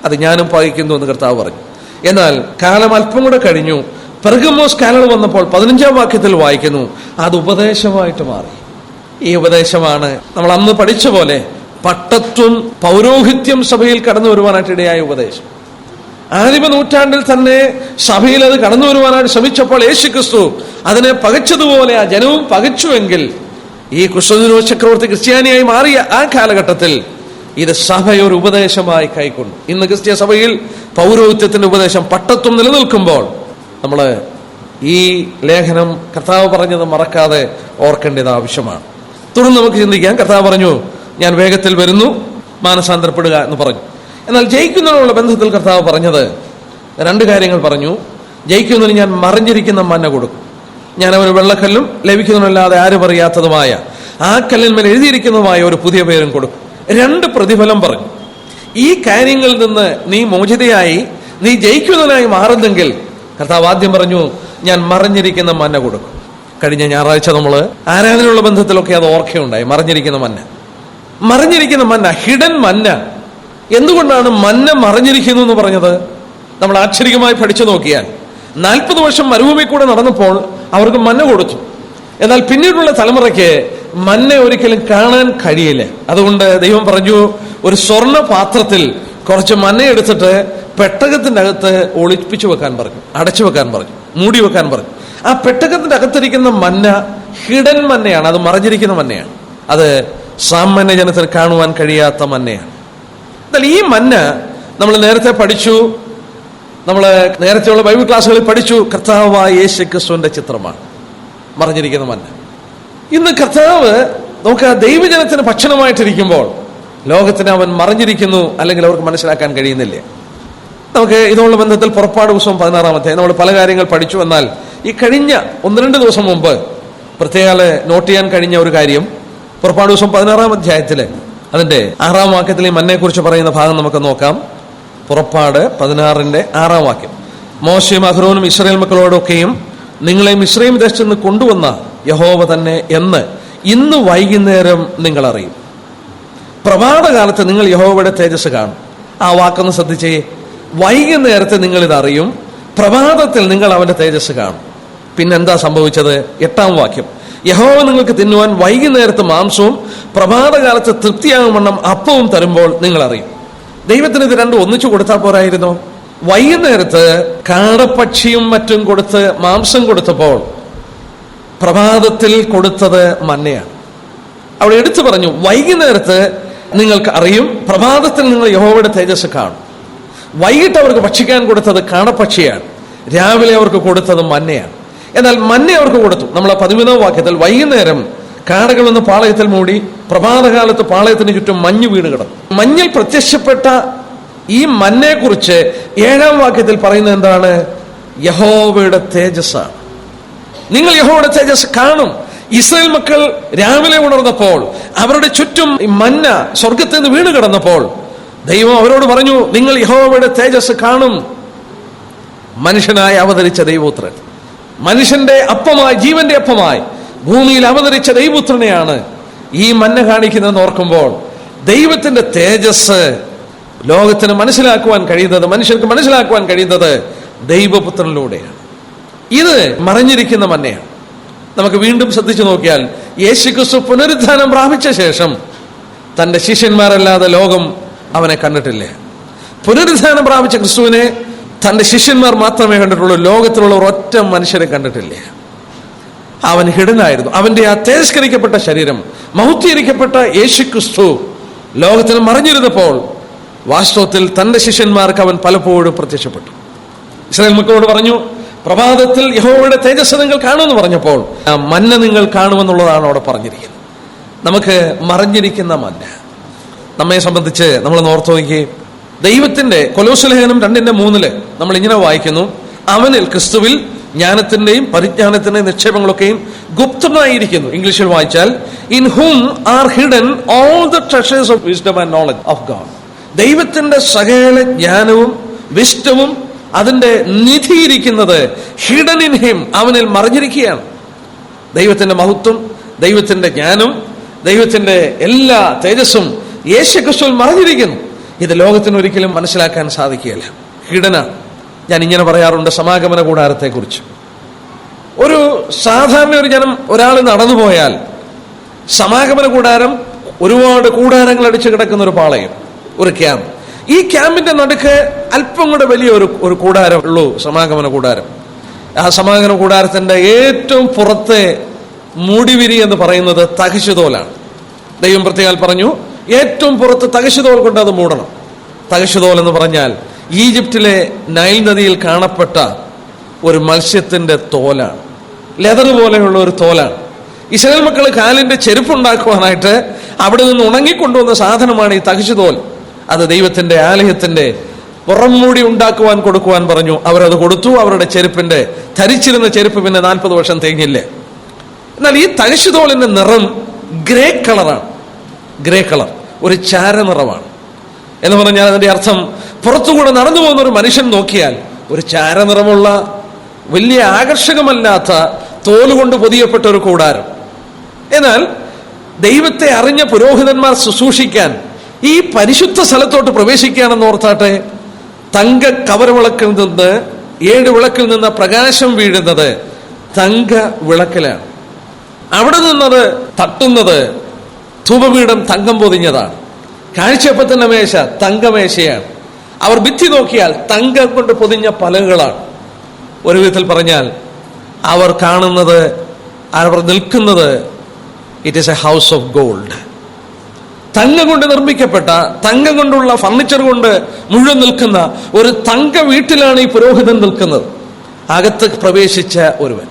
Speaker 1: അത് ഞാനും പകയ്ക്കുന്നു എന്ന് കർത്താവ് പറഞ്ഞു. എന്നാൽ കാലം അല്പം കൂടെ കഴിഞ്ഞു. പെർഗമോസ് കാലം വന്നപ്പോൾ 15-ാം വാക്യത്തിൽ വായിക്കുന്നു, അത് ഉപദേശമായിട്ട് മാറി. ഈ ഉപദേശമാണ് നമ്മൾ അന്ന് പഠിച്ച പോലെ പട്ടത്വം, പൗരോഹിത്യം സഭയിൽ കടന്നു വരുവാനായിട്ട് ഇടയായ ഉപദേശം. ആദിമ നൂറ്റാണ്ടിൽ തന്നെ സഭയിൽ അത് കടന്നു വരുവാനായിട്ട് ശ്രമിച്ചപ്പോൾ യേശുക്രിസ്തു അതിനെ പകച്ചതുപോലെ ആ ജനവും പകച്ചുവെങ്കിൽ ഈ കുസ്തുനിയോസ് ചക്രവർത്തി ക്രിസ്ത്യാനിയായി മാറിയ ആ കാലഘട്ടത്തിൽ ഇത് സഭയൊരു ഉപദേശമായി കൈക്കൊണ്ടു. ഇന്ന് ക്രിസ്ത്യ സഭയിൽ പൗരോഹിത്യത്തിന്റെ ഉപദേശം, പട്ടത്വം നിലനിൽക്കുമ്പോൾ നമ്മൾ ഈ ലേഖനം കർത്താവ് പറഞ്ഞത് മറക്കാതെ ഓർക്കേണ്ടത് ആവശ്യമാണ്. തുടർന്ന് നമുക്ക് ചിന്തിക്കാം. കർത്താവ് പറഞ്ഞു, ഞാൻ വേഗത്തിൽ വരുന്നു, മാനസാന്തരപ്പെടുക എന്ന് പറഞ്ഞു. എന്നാൽ ജയിക്കുന്നതിനുള്ള ബന്ധത്തിൽ കർത്താവ് പറഞ്ഞത് 2 കാര്യങ്ങൾ പറഞ്ഞു. ജയിക്കുന്നതിന് ഞാൻ മറിഞ്ഞിരിക്കുന്ന മന്ന കൊടുക്കും. ഞാൻ അവന് വെള്ളക്കല്ലും ലഭിക്കുന്നതല്ലാതെ ആരും അറിയാത്തതുമായ ആ കല്ലിന്മേൽ എഴുതിയിരിക്കുന്നതുമായ ഒരു പുതിയ പേരും കൊടുക്കും. 2 പ്രതിഫലം പറഞ്ഞു. ഈ കാര്യങ്ങളിൽ നിന്ന് നീ മോചിതയായി നീ ജയിക്കുന്നതിനായി മാറുന്നെങ്കിൽ കർത്താവ് ആദ്യം പറഞ്ഞു, ഞാൻ മറിഞ്ഞിരിക്കുന്ന മന്ന കൊടുക്കും. കഴിഞ്ഞ ഞായറാഴ്ച നമ്മൾ ആരാധനയുള്ള ബന്ധത്തിലൊക്കെ അത് ഓർക്കുകയുണ്ടായി. മറിഞ്ഞിരിക്കുന്ന മന്ന, മറിഞ്ഞിരിക്കുന്ന മന്ന, ഹിഡൻ മന്ന. എന്തുകൊണ്ടാണ് മന്ന മറിഞ്ഞിരിക്കുന്നു എന്ന് പറഞ്ഞത്? നമ്മൾ ആശ്ചര്യമായി പഠിച്ചു നോക്കിയാൽ 40 വർഷം മരുഭൂമി കൂടെ നടന്നപ്പോൾ അവർക്ക് മന്ന കൊടുത്തു. എന്നാൽ പിന്നീടുള്ള തലമുറയ്ക്ക് മന്ന ഒരിക്കലും കാണാൻ കഴിയില്ല. അതുകൊണ്ട് ദൈവം പറഞ്ഞു, ഒരു സ്വർണ്ണ പാത്രത്തിൽ കുറച്ച് മന്ന എടുത്തിട്ട് പെട്ടകത്തിന്റെ അകത്ത് ഒളിപ്പിച്ചു വെക്കാൻ പറഞ്ഞു, അടച്ചു വെക്കാൻ പറഞ്ഞു, മൂടി വെക്കാൻ പറഞ്ഞു. ആ പെട്ടകത്തിന്റെ അകത്തിരിക്കുന്ന മന്ന ഹിഡൻ മന്നയാണ്, അത് മറിഞ്ഞിരിക്കുന്ന മന്നയാണ്. അത് സാമാന്യ ജനത്തിന് കാണുവാൻ കഴിയാത്ത മന്നയാണ്. എന്നാൽ ഈ മന്ന നമ്മൾ നേരത്തെ പഠിച്ചു, നമ്മൾ നേരത്തെയുള്ള ബൈബിൾ ക്ലാസ്സുകളിൽ പഠിച്ചു, കർത്താവായ യേശു ക്രിസ്തുവിന്റെ ചിത്രമാണ് മറഞ്ഞിരിക്കുന്ന മന്ന. ഇന്ന് കർത്താവ് നമുക്ക് ദൈവജനത്തിന് ഭക്ഷണമായിട്ടിരിക്കുമ്പോൾ ലോകത്തിന് അവൻ മറഞ്ഞിരിക്കുന്നു, അല്ലെങ്കിൽ അവർക്ക് മനസ്സിലാക്കാൻ കഴിയുന്നില്ല. നമുക്ക് ഇതിനുള്ള ബന്ധത്തിൽ പുറപ്പാട് പുസ്തകം 16 നമ്മൾ പല കാര്യങ്ങൾ പഠിച്ചു. എന്നാൽ ഈ കഴിഞ്ഞ 1-2 ദിവസം മുമ്പ് പ്രത്യേക നോട്ട് ചെയ്യാൻ കഴിഞ്ഞ ഒരു കാര്യം, പുറപ്പാട് പുസ്തകം 16 അതിന്റെ 6 വാക്യത്തിൽ ഈ മന്നയെക്കുറിച്ച് പറയുന്ന ഭാഗം നമുക്ക് നോക്കാം. പുറപ്പാട് 16 മോശയും അഹ്റോനും ഇസ്രായേൽ മക്കളോടൊക്കെയും നിങ്ങളെ മിസ്രയീം ദേശത്ത് നിന്ന് കൊണ്ടുവന്ന യഹോവ തന്നെ എന്ന് ഇന്ന് വൈകുന്നേരം നിങ്ങൾ അറിയും. പ്രഭാതകാലത്ത് നിങ്ങൾ യഹോവയുടെ തേജസ് കാണും. ആ വാക്കൊന്ന് ശ്രദ്ധിച്ചേ. വൈകുന്നേരത്തെ നിങ്ങൾ ഇത് അറിയും, പ്രഭാതത്തിൽ നിങ്ങൾ അവന്റെ തേജസ് കാണും. പിന്നെന്താ സംഭവിച്ചത്? 8 വാക്യം, യഹോവ നിങ്ങൾക്ക് തിന്നുവാൻ വൈകുന്നേരത്ത് മാംസവും പ്രഭാതകാലത്ത് തൃപ്തിയാകും വണ്ണം അപ്പവും തരുമ്പോൾ നിങ്ങൾ അറിയും. ദൈവത്തിന് ഇത് രണ്ടും ഒന്നിച്ചു കൊടുത്താൽ പോരായിരുന്നോ? വൈകുന്നേരത്ത് കാടപ്പക്ഷിയും മറ്റും കൊടുത്ത് മാംസം കൊടുത്തപ്പോൾ പ്രഭാതത്തിൽ കൊടുത്തത് മന്നയാണ്. അവിടെ എടുത്തു പറഞ്ഞു, വൈകുന്നേരത്ത് നിങ്ങൾക്ക് അറിയും, പ്രഭാതത്തിൽ നിങ്ങൾ യഹോവയുടെ തേജസ് കാണും. വൈകിട്ട് അവർക്ക് ഭക്ഷിക്കാൻ കൊടുത്തത് കാടപ്പക്ഷിയാണ്, രാവിലെ അവർക്ക് കൊടുത്തത് മന്നയാണ്. എന്നാൽ മന്ന അവർക്ക് കൊടുത്തു. നമ്മൾ 13 വാക്യത്തിൽ വൈകുന്നേരം കാടകൾ വന്ന് പാളയത്തിൽ മൂടി, പ്രഭാതകാലത്ത് പാളയത്തിന് ചുറ്റും മഞ്ഞ് വീണ് കിടന്നു. മഞ്ഞിൽ പ്രത്യക്ഷപ്പെട്ട ഈ മന്നയെ കുറിച്ച് 7 വാക്യത്തിൽ പറയുന്നത് എന്താണ്? യഹോവയുടെ തേജസ്സാണ്. നിങ്ങൾ യഹോവയുടെ തേജസ് കാണും. ഇസ്രായേൽ മക്കൾ രാവിലെ ഉണർന്നപ്പോൾ അവരുടെ ചുറ്റും ഈ മന്ന സ്വർഗത്തിൽ നിന്ന് വീണ് കിടന്നപ്പോൾ ദൈവം അവരോട് പറഞ്ഞു, നിങ്ങൾ യഹോവയുടെ തേജസ് കാണും. മനുഷ്യനായി അവതരിച്ച ദൈവപുത്രൻ, മനുഷ്യന്റെ അപ്പമായി, ജീവന്റെ അപ്പമായി ഭൂമിയിൽ അവതരിച്ച ദൈവപുത്രനെയാണ് ഈ മന്ന കാണിക്കുന്നതെന്ന് ഓർക്കുമ്പോൾ ദൈവത്തിന്റെ തേജസ് ലോകത്തിന് മനസ്സിലാക്കുവാൻ കഴിയുന്നത്, മനുഷ്യർക്ക് മനസ്സിലാക്കുവാൻ കഴിയുന്നത് ദൈവപുത്രനിലൂടെയാണ്. ഇത് മറഞ്ഞിരിക്കുന്ന മന്നയാണ്. നമുക്ക് വീണ്ടും ശ്രദ്ധിച്ചു നോക്കിയാൽ യേശുക്രിസ്തു പുനരുദ്ധാനം പ്രാപിച്ച ശേഷം തന്റെ ശിഷ്യന്മാരല്ലാതെ ലോകം അവനെ കണ്ടിട്ടില്ല. പുനരുദ്ധാനം പ്രാപിച്ച ക്രിസ്തുവിനെ തന്റെ ശിഷ്യന്മാർ മാത്രമേ കണ്ടിട്ടുള്ളൂ. ലോകത്തിലുള്ള ഒരൊറ്റ മനുഷ്യരെ കണ്ടിട്ടില്ല. അവൻ ഹിഡനായിരുന്നു. അവന്റെ ആ തേജസ്കരിക്കപ്പെട്ട ശരീരം, മഹത്വീകരിക്കപ്പെട്ട യേശു ക്രിസ്തു ലോകത്തിന് മറഞ്ഞിരുന്നപ്പോൾ വാസ്തവത്തിൽ തന്റെ ശിഷ്യന്മാർക്ക് അവൻ പലപ്പോഴും പ്രത്യക്ഷപ്പെട്ടു. ഇസ്രായേൽ മക്കളോട് പറഞ്ഞു, പ്രഭാതത്തിൽ യഹോവയുടെ തേജസ് നിങ്ങൾ കാണുമെന്ന് പറഞ്ഞപ്പോൾ ആ മന്ന നിങ്ങൾ കാണുമെന്നുള്ളതാണ് അവിടെ പറഞ്ഞിരിക്കുന്നത്. നമുക്ക് മറഞ്ഞിരിക്കുന്ന മന്ന നമ്മെ സംബന്ധിച്ച് നമ്മൾ ഓർത്ത് നോക്കി. ദൈവത്തിന്റെ കൊലോസ്യലേഖനം 2:3 നമ്മൾ ഇങ്ങനെ വായിക്കുന്നു, അവനിൽ ക്രിസ്തുവിൽ ജ്ഞാനത്തിന്റെയും പരിജ്ഞാനത്തിന്റെയും നിക്ഷേപങ്ങളൊക്കെയും ഗുപ്തമായിരിക്കുന്നു. ഇംഗ്ലീഷിൽ വായിച്ചാൽ in whom are hidden all the treasures of wisdom and knowledge of God. ദൈവത്തിന്റെ സകല ജ്ഞാനവും വിസ്ഡവും അതിന്റെ നിധിയിരിക്കുന്നത് ഹിഡൻ ഇൻ ഹിം, അവനിൽ മറിഞ്ഞിരിക്കുകയാണ്. ദൈവത്തിന്റെ മഹത്വം, ദൈവത്തിന്റെ ജ്ഞാനം, ദൈവത്തിന്റെ എല്ലാ തേജസ്സും യേശു ക്രിസ്തുവിൽ മറിഞ്ഞിരിക്കുന്നു. ഇത് ലോകത്തിന് ഒരിക്കലും മനസ്സിലാക്കാൻ സാധിക്കുകയില്ല. ഹിഡനാണ്. ഞാൻ ഇങ്ങനെ പറയാറുണ്ട് സമാഗമന കൂടാരത്തെ കുറിച്ച്. ഒരു സാധാരണ ഒരു ജനം ഒരാൾ നടന്നുപോയാൽ സമാഗമന കൂടാരം ഒരുപാട് കൂടാരങ്ങൾ അടിച്ചു കിടക്കുന്ന ഒരു പാളയം, ഒരു ക്യാമ്പ്. ഈ ക്യാമ്പിന്റെ നടുക്ക് അല്പം കൂടെ വലിയ ഒരു കൂടാരം ഉള്ളൂ, സമാഗമന കൂടാരം. ആ സമാഗമന കൂടാരത്തിന്റെ ഏറ്റവും പുറത്തെ മൂടിവിരി എന്ന് പറയുന്നത് തഹശുതോലാണ്. ദൈവം പ്രത്യേകം പറഞ്ഞു, ഏറ്റവും പുറത്ത് തഹശുതോൽ കൊണ്ട് അത് മൂടണം. തഹശുതോൽ എന്ന് പറഞ്ഞാൽ ഈജിപ്തിലെ നൈൽ നദിയിൽ കാണപ്പെട്ട ഒരു മത്സ്യത്തിന്റെ തോലാണ്, ലെതർ പോലെയുള്ള ഒരു തോലാണ്. ഇസ്രായേൽ മക്കൾ കാലിന്റെ ചെരുപ്പുണ്ടാക്കുവാനായിട്ട് അവിടെ നിന്ന് ഉണങ്ങിക്കൊണ്ടുവന്ന സാധനമാണ് ഈ തഹശുതോൽ. അത് ദൈവത്തിന്റെ ആലയത്തിന്റെ പുറംമൂടി ഉണ്ടാക്കുവാൻ കൊടുക്കുവാൻ പറഞ്ഞു. അവരത് കൊടുത്തു. അവരുടെ ചെരുപ്പിന്റെ ധരിച്ചിരുന്ന ചെരുപ്പ് പിന്നെ 40 വർഷം തേഞ്ഞില്ലേ. എന്നാൽ ഈ തഹശുതോലിന്റെ നിറം ഗ്രേ കളറാണ്. ഗ്രേ കളർ, ഒരു ചാരനിറമാണ്. എന്ന് പറഞ്ഞാൽ അതിന്റെ അർത്ഥം പുറത്തുകൂടെ നടന്നു പോകുന്ന ഒരു മനുഷ്യൻ നോക്കിയാൽ ഒരു ചാരനിറമുള്ള വലിയ ആകർഷകമല്ലാത്ത തോലുകൊണ്ട് പൊതിയപ്പെട്ട ഒരു കൂടാരം. എന്നാൽ ദൈവത്തെ അറിഞ്ഞ പുരോഹിതന്മാർ ശുശ്രൂഷിക്കാൻ ഈ പരിശുദ്ധ സ്ഥലത്തോട്ട് പ്രവേശിക്കുകയാണെന്ന് ഓർത്താട്ടെ, തങ്ക കവരവിളക്കിൽ നിന്ന് 7 വിളക്കിൽ നിന്ന് പ്രകാശം വീഴുന്നത് തങ്ക വിളക്കിലാണ്. അവിടെ നിന്നത് തട്ടുന്നത് ധൂപപീഠം തങ്കം പൊതിഞ്ഞതാണ്. കാഴ്ചയപ്പത്തിന്റെ മേശ തങ്കമേശയാണ്. അവർ ഭിത്തി നോക്കിയാൽ തങ്കം കൊണ്ട് പൊതിഞ്ഞ പലകളാണ്. ഒരു വിധത്തിൽ പറഞ്ഞാൽ അവർ കാണുന്നത്, അവർ നിൽക്കുന്നത്, it is a house of gold. തങ്കം കൊണ്ട് നിർമ്മിക്കപ്പെട്ട, തങ്കം കൊണ്ടുള്ള ഫർണിച്ചർ കൊണ്ട് മുഴുവൻ നിൽക്കുന്ന ഒരു തങ്ക വീട്ടിലാണ് ഈ പുരോഹിതൻ നിൽക്കുന്നത്, അകത്ത് പ്രവേശിച്ച ഒരുവൻ.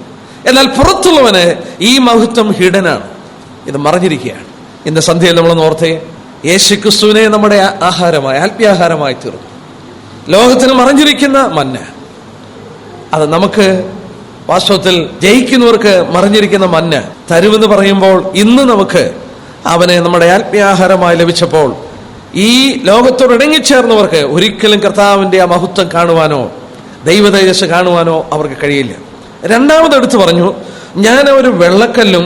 Speaker 1: എന്നാൽ പുറത്തുള്ളവന് ഈ മഹത്വം ഹിഡനാണ്, ഇത് മറഞ്ഞിരിക്കുകയാണ്. ഇന്ന് സന്ധ്യയിൽ നമ്മൾ ഓർത്തേ, യേശുക്രിസ്തുവിനെ നമ്മുടെ ആഹാരമായി, ആത്മീയാഹാരമായി തീർന്നു. ലോകത്തിന് മറഞ്ഞിരിക്കുന്ന മന്ന, അത് നമുക്ക് വാസ്തവത്തിൽ ജയിക്കുന്നവർക്ക് മറിഞ്ഞിരിക്കുന്ന മന്ന തരുമെന്ന് പറയുമ്പോൾ, ഇന്ന് നമുക്ക് അവനെ നമ്മുടെ ആത്മീയാഹാരമായി ലഭിച്ചപ്പോൾ ഈ ലോകത്തോട് ഇണങ്ങിച്ചേർന്നവർക്ക് ഒരിക്കലും കർത്താവിന്റെ ആ മഹത്വം കാണുവാനോ ദൈവതേജസ് കാണുവാനോ അവർക്ക് കഴിയില്ല. രണ്ടാമത് എടുത്തു പറഞ്ഞു, ഞാൻ ഒരു വെള്ളക്കല്ലും,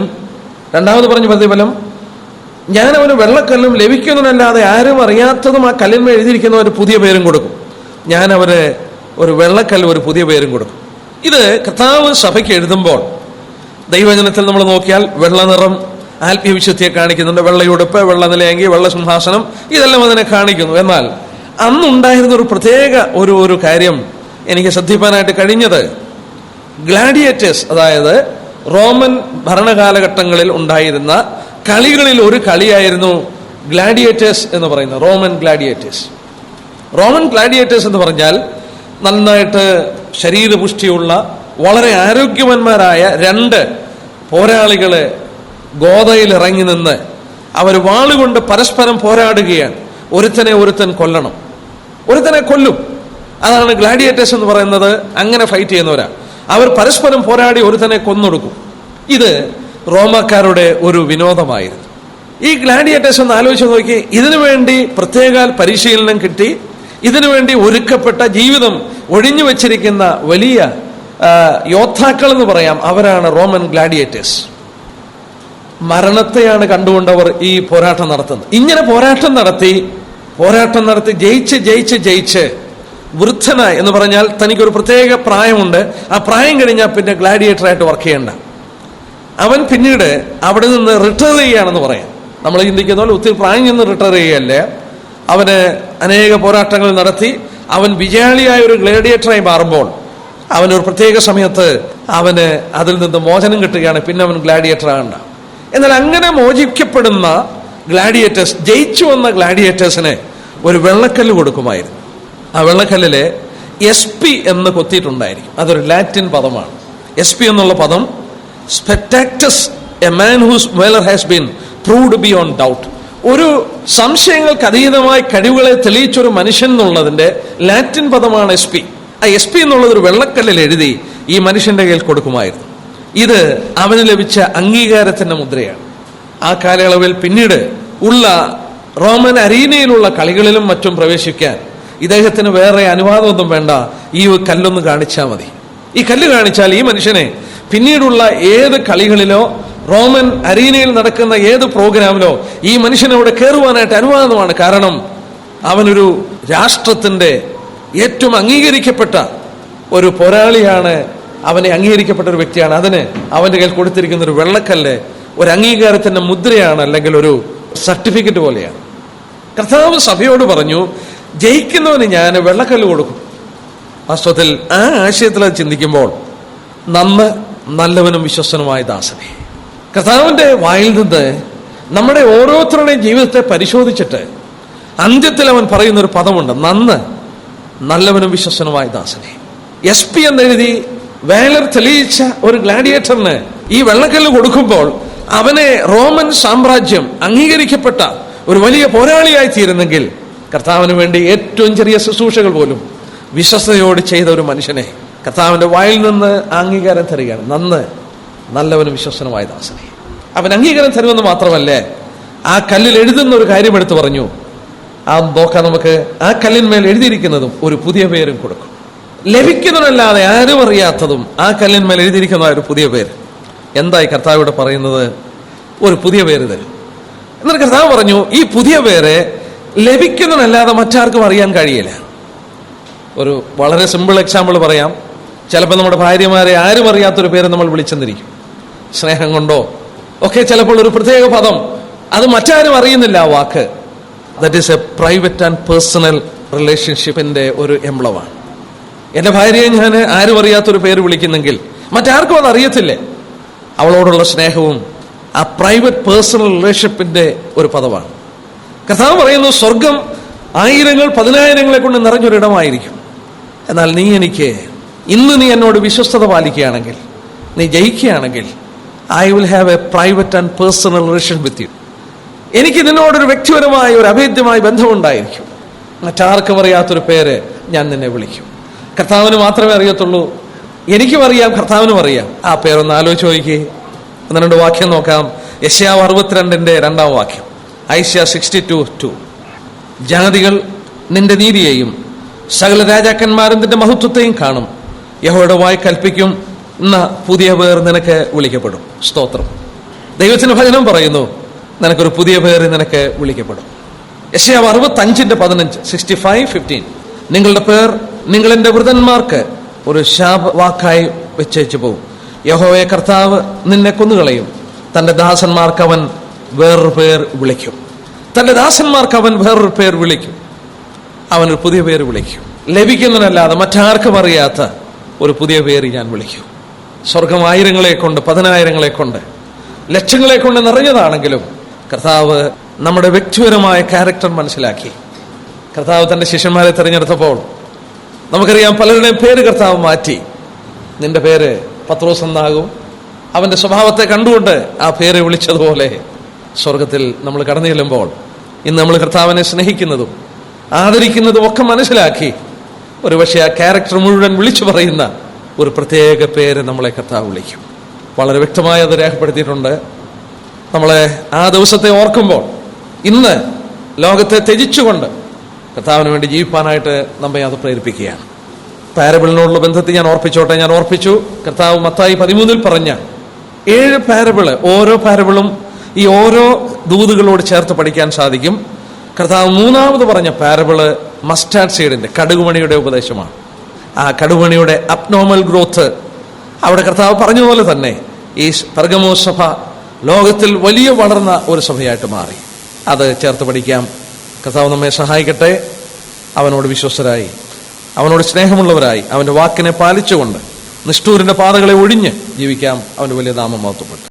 Speaker 1: രണ്ടാമത് പറഞ്ഞു പ്രതിഫലം, ഞാൻ അവന് വെള്ളക്കല്ലും ലഭിക്കുന്നതല്ലാതെ ആരും അറിയാത്തതും ആ കല്ലിന്മേൽ എഴുതിയിരിക്കുന്ന ഒരു പുതിയ പേരും കൊടുക്കും. ഞാൻ അവന് ഒരു വെള്ളക്കല്ലും ഒരു പുതിയ പേരും കൊടുക്കും. ഇത് കർത്താവ് സഭയ്ക്ക് എഴുതുമ്പോൾ ദൈവജനത്തിൽ നമ്മൾ നോക്കിയാൽ വെള്ള നിറം ആത്മീയ വിശുദ്ധിയെ കാണിക്കുന്നുണ്ട്, വെള്ളയുടുപ്പ്, വെള്ള നിലയങ്കി, വെള്ള സിംഹാസനം, ഇതെല്ലാം അതിനെ കാണിക്കുന്നു. എന്നാൽ അന്നുണ്ടായിരുന്ന ഒരു പ്രത്യേക ഒരു കാര്യം എനിക്ക് ശ്രദ്ധിക്കാനായിട്ട് കഴിഞ്ഞത്, ഗ്ലാഡിയേറ്റേഴ്സ്, അതായത് റോമൻ ഭരണകാലഘട്ടങ്ങളിൽ ഉണ്ടായിരുന്ന കളികളിൽ ഒരു കളിയായിരുന്നു ഗ്ലാഡിയേറ്റേഴ്സ് എന്ന് പറയുന്നത്. റോമൻ ഗ്ലാഡിയേറ്റേഴ്സ് എന്ന് പറഞ്ഞാൽ നന്നായിട്ട് ശരീരപുഷ്ടിയുള്ള വളരെ ആരോഗ്യവാന്മാരായ രണ്ട് പോരാളികളെ ഗോതയിൽ ഇറങ്ങി നിന്ന് അവർ വാളുകൊണ്ട് പരസ്പരം പോരാടുകയാണ്. ഒരുത്തൻ കൊല്ലണം, ഒരുത്തനെ കൊല്ലും. അതാണ് ഗ്ലാഡിയേറ്റേഴ്സ് എന്ന് പറയുന്നത്. അങ്ങനെ ഫൈറ്റ് ചെയ്യുന്നവരാ. അവർ പരസ്പരം പോരാടി ഒരുത്തനെ കൊന്നൊടുക്കും. ഇത് റോമാക്കാരുടെ ഒരു വിനോദമായിരുന്നു. ഈ ഗ്ലാഡിയേറ്റേഴ്സ് ഒന്ന് ആലോചിച്ച് നോക്കി, ഇതിനു വേണ്ടി പ്രത്യേക പരിശീലനം കിട്ടി, ഇതിനുവേണ്ടി ഒരുക്കപ്പെട്ട ജീവിതം ഒഴിഞ്ഞു വെച്ചിരിക്കുന്ന വലിയ യോദ്ധാക്കൾ എന്ന് പറയാം, അവരാണ് റോമൻ ഗ്ലാഡിയേറ്റേഴ്സ്. മരണത്തെയാണ് കണ്ടുകൊണ്ടവർ ഈ പോരാട്ടം നടത്തുന്നത്. ഇങ്ങനെ പോരാട്ടം നടത്തി ജയിച്ച് വൃദ്ധനായി എന്ന് പറഞ്ഞാൽ തനിക്കൊരു പ്രത്യേക പ്രായമുണ്ട്. ആ പ്രായം കഴിഞ്ഞാൽ പിന്നെ ഗ്ലാഡിയേറ്ററായിട്ട് വർക്ക് ചെയ്യണ്ട. അവൻ പിന്നീട് അവിടെ നിന്ന് റിട്ടയർ ചെയ്യുകയാണെന്ന് പറയാം. നമ്മൾ ചിന്തിക്കുന്ന പോലെ ഒത്തിരി പ്രായം നിന്ന് റിട്ടയർ ചെയ്യുകയല്ല. അവന് അനേക പോരാട്ടങ്ങൾ നടത്തി അവൻ വിജയാളിയായ ഒരു ഗ്ലാഡിയേറ്ററായി മാറുമ്പോൾ അവനൊരു പ്രത്യേക സമയത്ത് അവന് അതിൽ നിന്ന് മോചനം കിട്ടുകയാണ്. പിന്നെ അവൻ ഗ്ലാഡിയേറ്റർ ആകണ്ട. എന്നാൽ അങ്ങനെ മോചിക്കപ്പെടുന്ന ഗ്ലാഡിയേറ്റേഴ്സ്, ജയിച്ചു വന്ന ഗ്ലാഡിയേറ്റേഴ്സിന് ഒരു വെള്ളക്കല്ല് കൊടുക്കുമായിരുന്നു. ആ വെള്ളക്കല്ലില് SP എന്ന് കൊത്തിയിട്ടുണ്ടായിരിക്കും. അതൊരു ലാറ്റിൻ പദമാണ്. SP എന്നുള്ള പദം സ്പെക്ടാക്ടസ്, a man whose valour has been proved beyond doubt. ഒരു സംശയങ്ങൾക്ക് അതീതമായി കഴിവുകളെ തെളിയിച്ചൊരു മനുഷ്യൻ എന്നുള്ളതിന്റെ ലാറ്റിൻ പദമാണ് SP. ആ SP എന്നുള്ളത് ഒരു വെള്ളക്കല്ലിൽ എഴുതി ഈ മനുഷ്യന്റെ കയ്യിൽ കൊടുക്കുമായിരുന്നു. ഇത് അവന് ലഭിച്ച അംഗീകാരത്തിന്റെ മുദ്രയാണ്. ആ കാലയളവിൽ പിന്നീട് ഉള്ള റോമൻ അരീനയിലുള്ള കളികളിലും മറ്റും പ്രവേശിക്കാൻ ഇദ്ദേഹത്തിന് വേറെ അനുവാദമൊന്നും വേണ്ട, ഈ കല്ലൊന്ന് കാണിച്ചാൽ മതി. ഈ കല്ല് കാണിച്ചാൽ ഈ മനുഷ്യനെ പിന്നീടുള്ള ഏത് കളികളിലോ റോമൻ അരീനയിൽ നടക്കുന്ന ഏത് പ്രോഗ്രാമിലോ ഈ മനുഷ്യനവിടെ കയറുവാനായിട്ട് അനുവാദമാണ്. കാരണം അവനൊരു രാഷ്ട്രത്തിന്റെ ഏറ്റവും അംഗീകരിക്കപ്പെട്ട ഒരു പോരാളിയാണ്, അവനെ അംഗീകരിക്കപ്പെട്ട ഒരു വ്യക്തിയാണ്. അതിന് അവന്റെ കയ്യിൽ കൊടുത്തിരിക്കുന്ന ഒരു വെള്ളക്കല്ല് ഒരു അംഗീകാരത്തിന്റെ മുദ്രയാണ്, അല്ലെങ്കിൽ ഒരു സർട്ടിഫിക്കറ്റ് പോലെയാണ്. കർത്താവ് സഭയോട് പറഞ്ഞു, ജയിക്കുന്നവന് ഞാൻ വെള്ളക്കല്ല് കൊടുക്കും. വാസ്തവത്തിൽ ആ ആശയത്തിൽ അത് ചിന്തിക്കുമ്പോൾ നല്ലവനും വിശ്വസ്തനുമായ ദാസനെ, കർത്താവിന്റെ വായിൽ നിന്ന് നമ്മുടെ ഓരോരുത്തരുടെയും ജീവിതത്തെ പരിശോധിച്ചിട്ട് അന്ത്യത്തിൽ അവൻ പറയുന്നൊരു പദമുണ്ട്, നല്ലവനും വിശ്വസ്തനുമായ ദാസനെ. SP എന്നെഴുതി വാലർ തെളിയിച്ച ഒരു ഗ്ലാഡിയേറ്ററിന് ഈ വെള്ളക്കല്ല് കൊടുക്കുമ്പോൾ അവനെ റോമൻ സാമ്രാജ്യം അംഗീകരിക്കപ്പെട്ട ഒരു വലിയ പോരാളിയായി തീരുന്നെങ്കിൽ, കർത്താവിന് വേണ്ടി ഏറ്റവും ചെറിയ ശുശ്രൂഷകൾ പോലും വിശ്വസ്തയോട് ചെയ്ത ഒരു മനുഷ്യനെ കർത്താവിന്റെ വായിൽ നിന്ന് അംഗീകാരം തരികയാണ്. നല്ലവനും വിശ്വസ്തനുമായ ദാസനെ. അവൻ അംഗീകാരം തരുമെന്ന് മാത്രമല്ലേ, ആ കല്ലിൽ എഴുതുന്ന ഒരു കാര്യം എടുത്തു പറഞ്ഞു. ആ നോക്കാം നമുക്ക്. ആ കല്ലിന്മേൽ എഴുതിയിരിക്കുന്നതും ഒരു പുതിയ പേരും കൊടുക്കും. ലഭിക്കുന്നതല്ലാതെ ആരും അറിയാത്തതും ആ കല്ലിന്മേൽ എഴുതിയിരിക്കുന്ന ഒരു പുതിയ പേര്. എന്തായി കർത്താവിടെ പറയുന്നത്? ഒരു പുതിയ പേര് തരും. എന്നിട്ട് കർത്താവ് പറഞ്ഞു, ഈ പുതിയ പേര് ലഭിക്കുന്നതല്ലാതെ മറ്റാർക്കും അറിയാൻ കഴിയില്ല. ഒരു വളരെ സിമ്പിൾ എക്സാമ്പിൾ പറയാം. ചിലപ്പോൾ നമ്മുടെ ഭാര്യമാരെ ആരും അറിയാത്തൊരു പേര് നമ്മൾ വിളിച്ചെന്നിരിക്കും, സ്നേഹം കൊണ്ടോ ഒക്കെ. ചിലപ്പോൾ ഒരു പ്രത്യേക പദം, അത് മറ്റാരും അറിയുന്നില്ല. ആ വാക്ക് that is a private and personal റിലേഷൻഷിപ്പിന്റെ ഒരു എംബ്ലമാണ്. എന്റെ ഭാര്യയെ ഞാൻ ആരും അറിയാത്തൊരു പേര് വിളിക്കുന്നെങ്കിൽ മറ്റാർക്കും അത് അറിയത്തില്ലേ. അവളോടുള്ള സ്നേഹവും ആ പ്രൈവറ്റ് പേഴ്സണൽ റിലേഷൻഷിപ്പിന്റെ ഒരു പദമാണ്. കർത്താവ് പറയുന്നു, സ്വർഗം ആയിരങ്ങൾ പതിനായിരങ്ങളെ കൊണ്ട് നിറഞ്ഞൊരിടമായിരിക്കും. എന്നാൽ നീ എനിക്ക് ഇന്ന് നീ എന്നോട് വിശ്വസ്തത പാലിക്കുകയാണെങ്കിൽ, നീ ജയിക്കുകയാണെങ്കിൽ, I will have a private and personal relation with you. എനിക്ക് നിന്നോടൊരു വ്യക്തിപരമായ ഒരു അഭേദ്യമായ ബന്ധമുണ്ടായിരിക്കും. മറ്റാർക്കും അറിയാത്തൊരു പേര് ഞാൻ നിന്നെ വിളിക്കും. കർത്താവിന് മാത്രമേ അറിയത്തുള്ളൂ. എനിക്കും അറിയാം, കർത്താവിനും അറിയാം. ആ പേരൊന്ന് ആലോചിച്ച് നോക്കിയേ. 2 വാക്യം നോക്കാം. യെശയ്യാവ് 62 2 വാക്യം. ഐശ്യ 62:2. ജാതികൾ നിന്റെ നീതിയെയും സകല രാജാക്കന്മാരും നിന്റെ മഹത്വത്തെയും കാണും. യഹോവയുടെ വായ് കൽപ്പിക്കും, എന്ന പുതിയ പേർ നിനക്ക് വിളിക്കപ്പെടും. സ്തോത്രം. ദൈവത്തിന് ഭജനം പറയുന്നു, നിനക്കൊരു പുതിയ പേര് നിനക്ക് വിളിക്കപ്പെടും. യെശയ്യാവ് 65:15 65:15. നിങ്ങളുടെ പേർ നിങ്ങൾ എന്റെ വൃതന്മാർക്ക് ഒരു ശാപവാക്കായി വെച്ചേച്ചു പോകും. യഹോവയെ കർത്താവ് നിന്നെ കൊന്നുകളയും. തന്റെ ദാസന്മാർക്ക് അവൻ വേറൊരു പേർ വിളിക്കും. തന്റെ ദാസന്മാർക്ക് അവൻ വേറൊരു പേർ വിളിക്കും. അവനൊരു പുതിയ പേര് വിളിക്കും. ലഭിക്കുന്നതിനല്ലാതെ മറ്റാർക്കും അറിയാത്ത ഒരു പുതിയ പേര് ഞാൻ വിളിക്കും. സ്വർഗം ആയിരങ്ങളെ കൊണ്ട്, പതിനായിരങ്ങളെ കൊണ്ട്, ലക്ഷങ്ങളെ കൊണ്ട് നിറഞ്ഞതാണെങ്കിലും കർത്താവ് നമ്മുടെ വ്യക്തിപരമായ ക്യാരക്ടർ മനസ്സിലാക്കി. കർത്താവ് തന്റെ ശിഷ്യന്മാരെ തിരഞ്ഞെടുത്തപ്പോൾ നമുക്കറിയാം, പലരുടെയും പേര് കർത്താവ് മാറ്റി. നിന്റെ പേര് പത്രോസ് എന്നാകും. അവന്റെ സ്വഭാവത്തെ കണ്ടുകൊണ്ട് ആ പേര് വിളിച്ചതുപോലെ സ്വർഗത്തിൽ നമ്മൾ കടന്നു ചെല്ലുമ്പോൾ ഇന്ന് നമ്മൾ കർത്താവിനെ സ്നേഹിക്കുന്നതും ആദരിക്കുന്നതും ഒക്കെ മനസ്സിലാക്കി ഒരുപക്ഷെ ആ ക്യാരക്ടർ മുഴുവൻ വിളിച്ചു പറയുന്ന ഒരു പ്രത്യേക പേര് നമ്മളെ കർത്താവ് വിളിക്കും. വളരെ വ്യക്തമായി അത് രേഖപ്പെടുത്തിയിട്ടുണ്ട്. നമ്മളെ ആ ദിവസത്തെ ഓർക്കുമ്പോൾ ഇന്ന് ലോകത്തെ ത്യജിച്ചുകൊണ്ട് കർത്താവിന് വേണ്ടി ജീവിപ്പാനായിട്ട് നമ്മെ അത് പ്രേരിപ്പിക്കുകയാണ്. പാരബിളിനോടുള്ള ബന്ധത്തിൽ ഞാൻ ഓർപ്പിച്ചു. കർത്താവ് മത്തായി 13 പറഞ്ഞ 7 പാരബിള്, ഓരോ പാരബിളും ഈ ഓരോ ദൂതുകളോട് ചേർത്ത് പഠിക്കാൻ സാധിക്കും. കർത്താവ് 3ാമത് പറഞ്ഞ പാരബിള് മസ്റ്റാർഡ് സീഡിന്റെ, കടുകുമണിയുടെ ഉപദേശമാണ്. ആ കടുകുമണിയുടെ അബ്നോർമൽ ഗ്രോത്ത് അവിടെ കർത്താവ് പറഞ്ഞതുപോലെ തന്നെ ഈ പെർഗമോസ് സഭ ലോകത്തിൽ വലിയ വളർന്ന ഒരു സഭയായിട്ട് മാറി. അത് ചേർത്ത് പഠിക്കാം. കർത്താവ് നമ്മെ സഹായിക്കട്ടെ. അവനോട് വിശ്വസ്തരായി, അവനോട് സ്നേഹമുള്ളവരായി, അവന്റെ വാക്കിനെ പാലിച്ചുകൊണ്ട് നിഷ്ഠൂരിന്റെ പാതകളെ ഒഴിഞ്ഞ് ജീവിക്കാം. അവന്റെ വലിയ നാമം മഹത്വപ്പെട്ടു.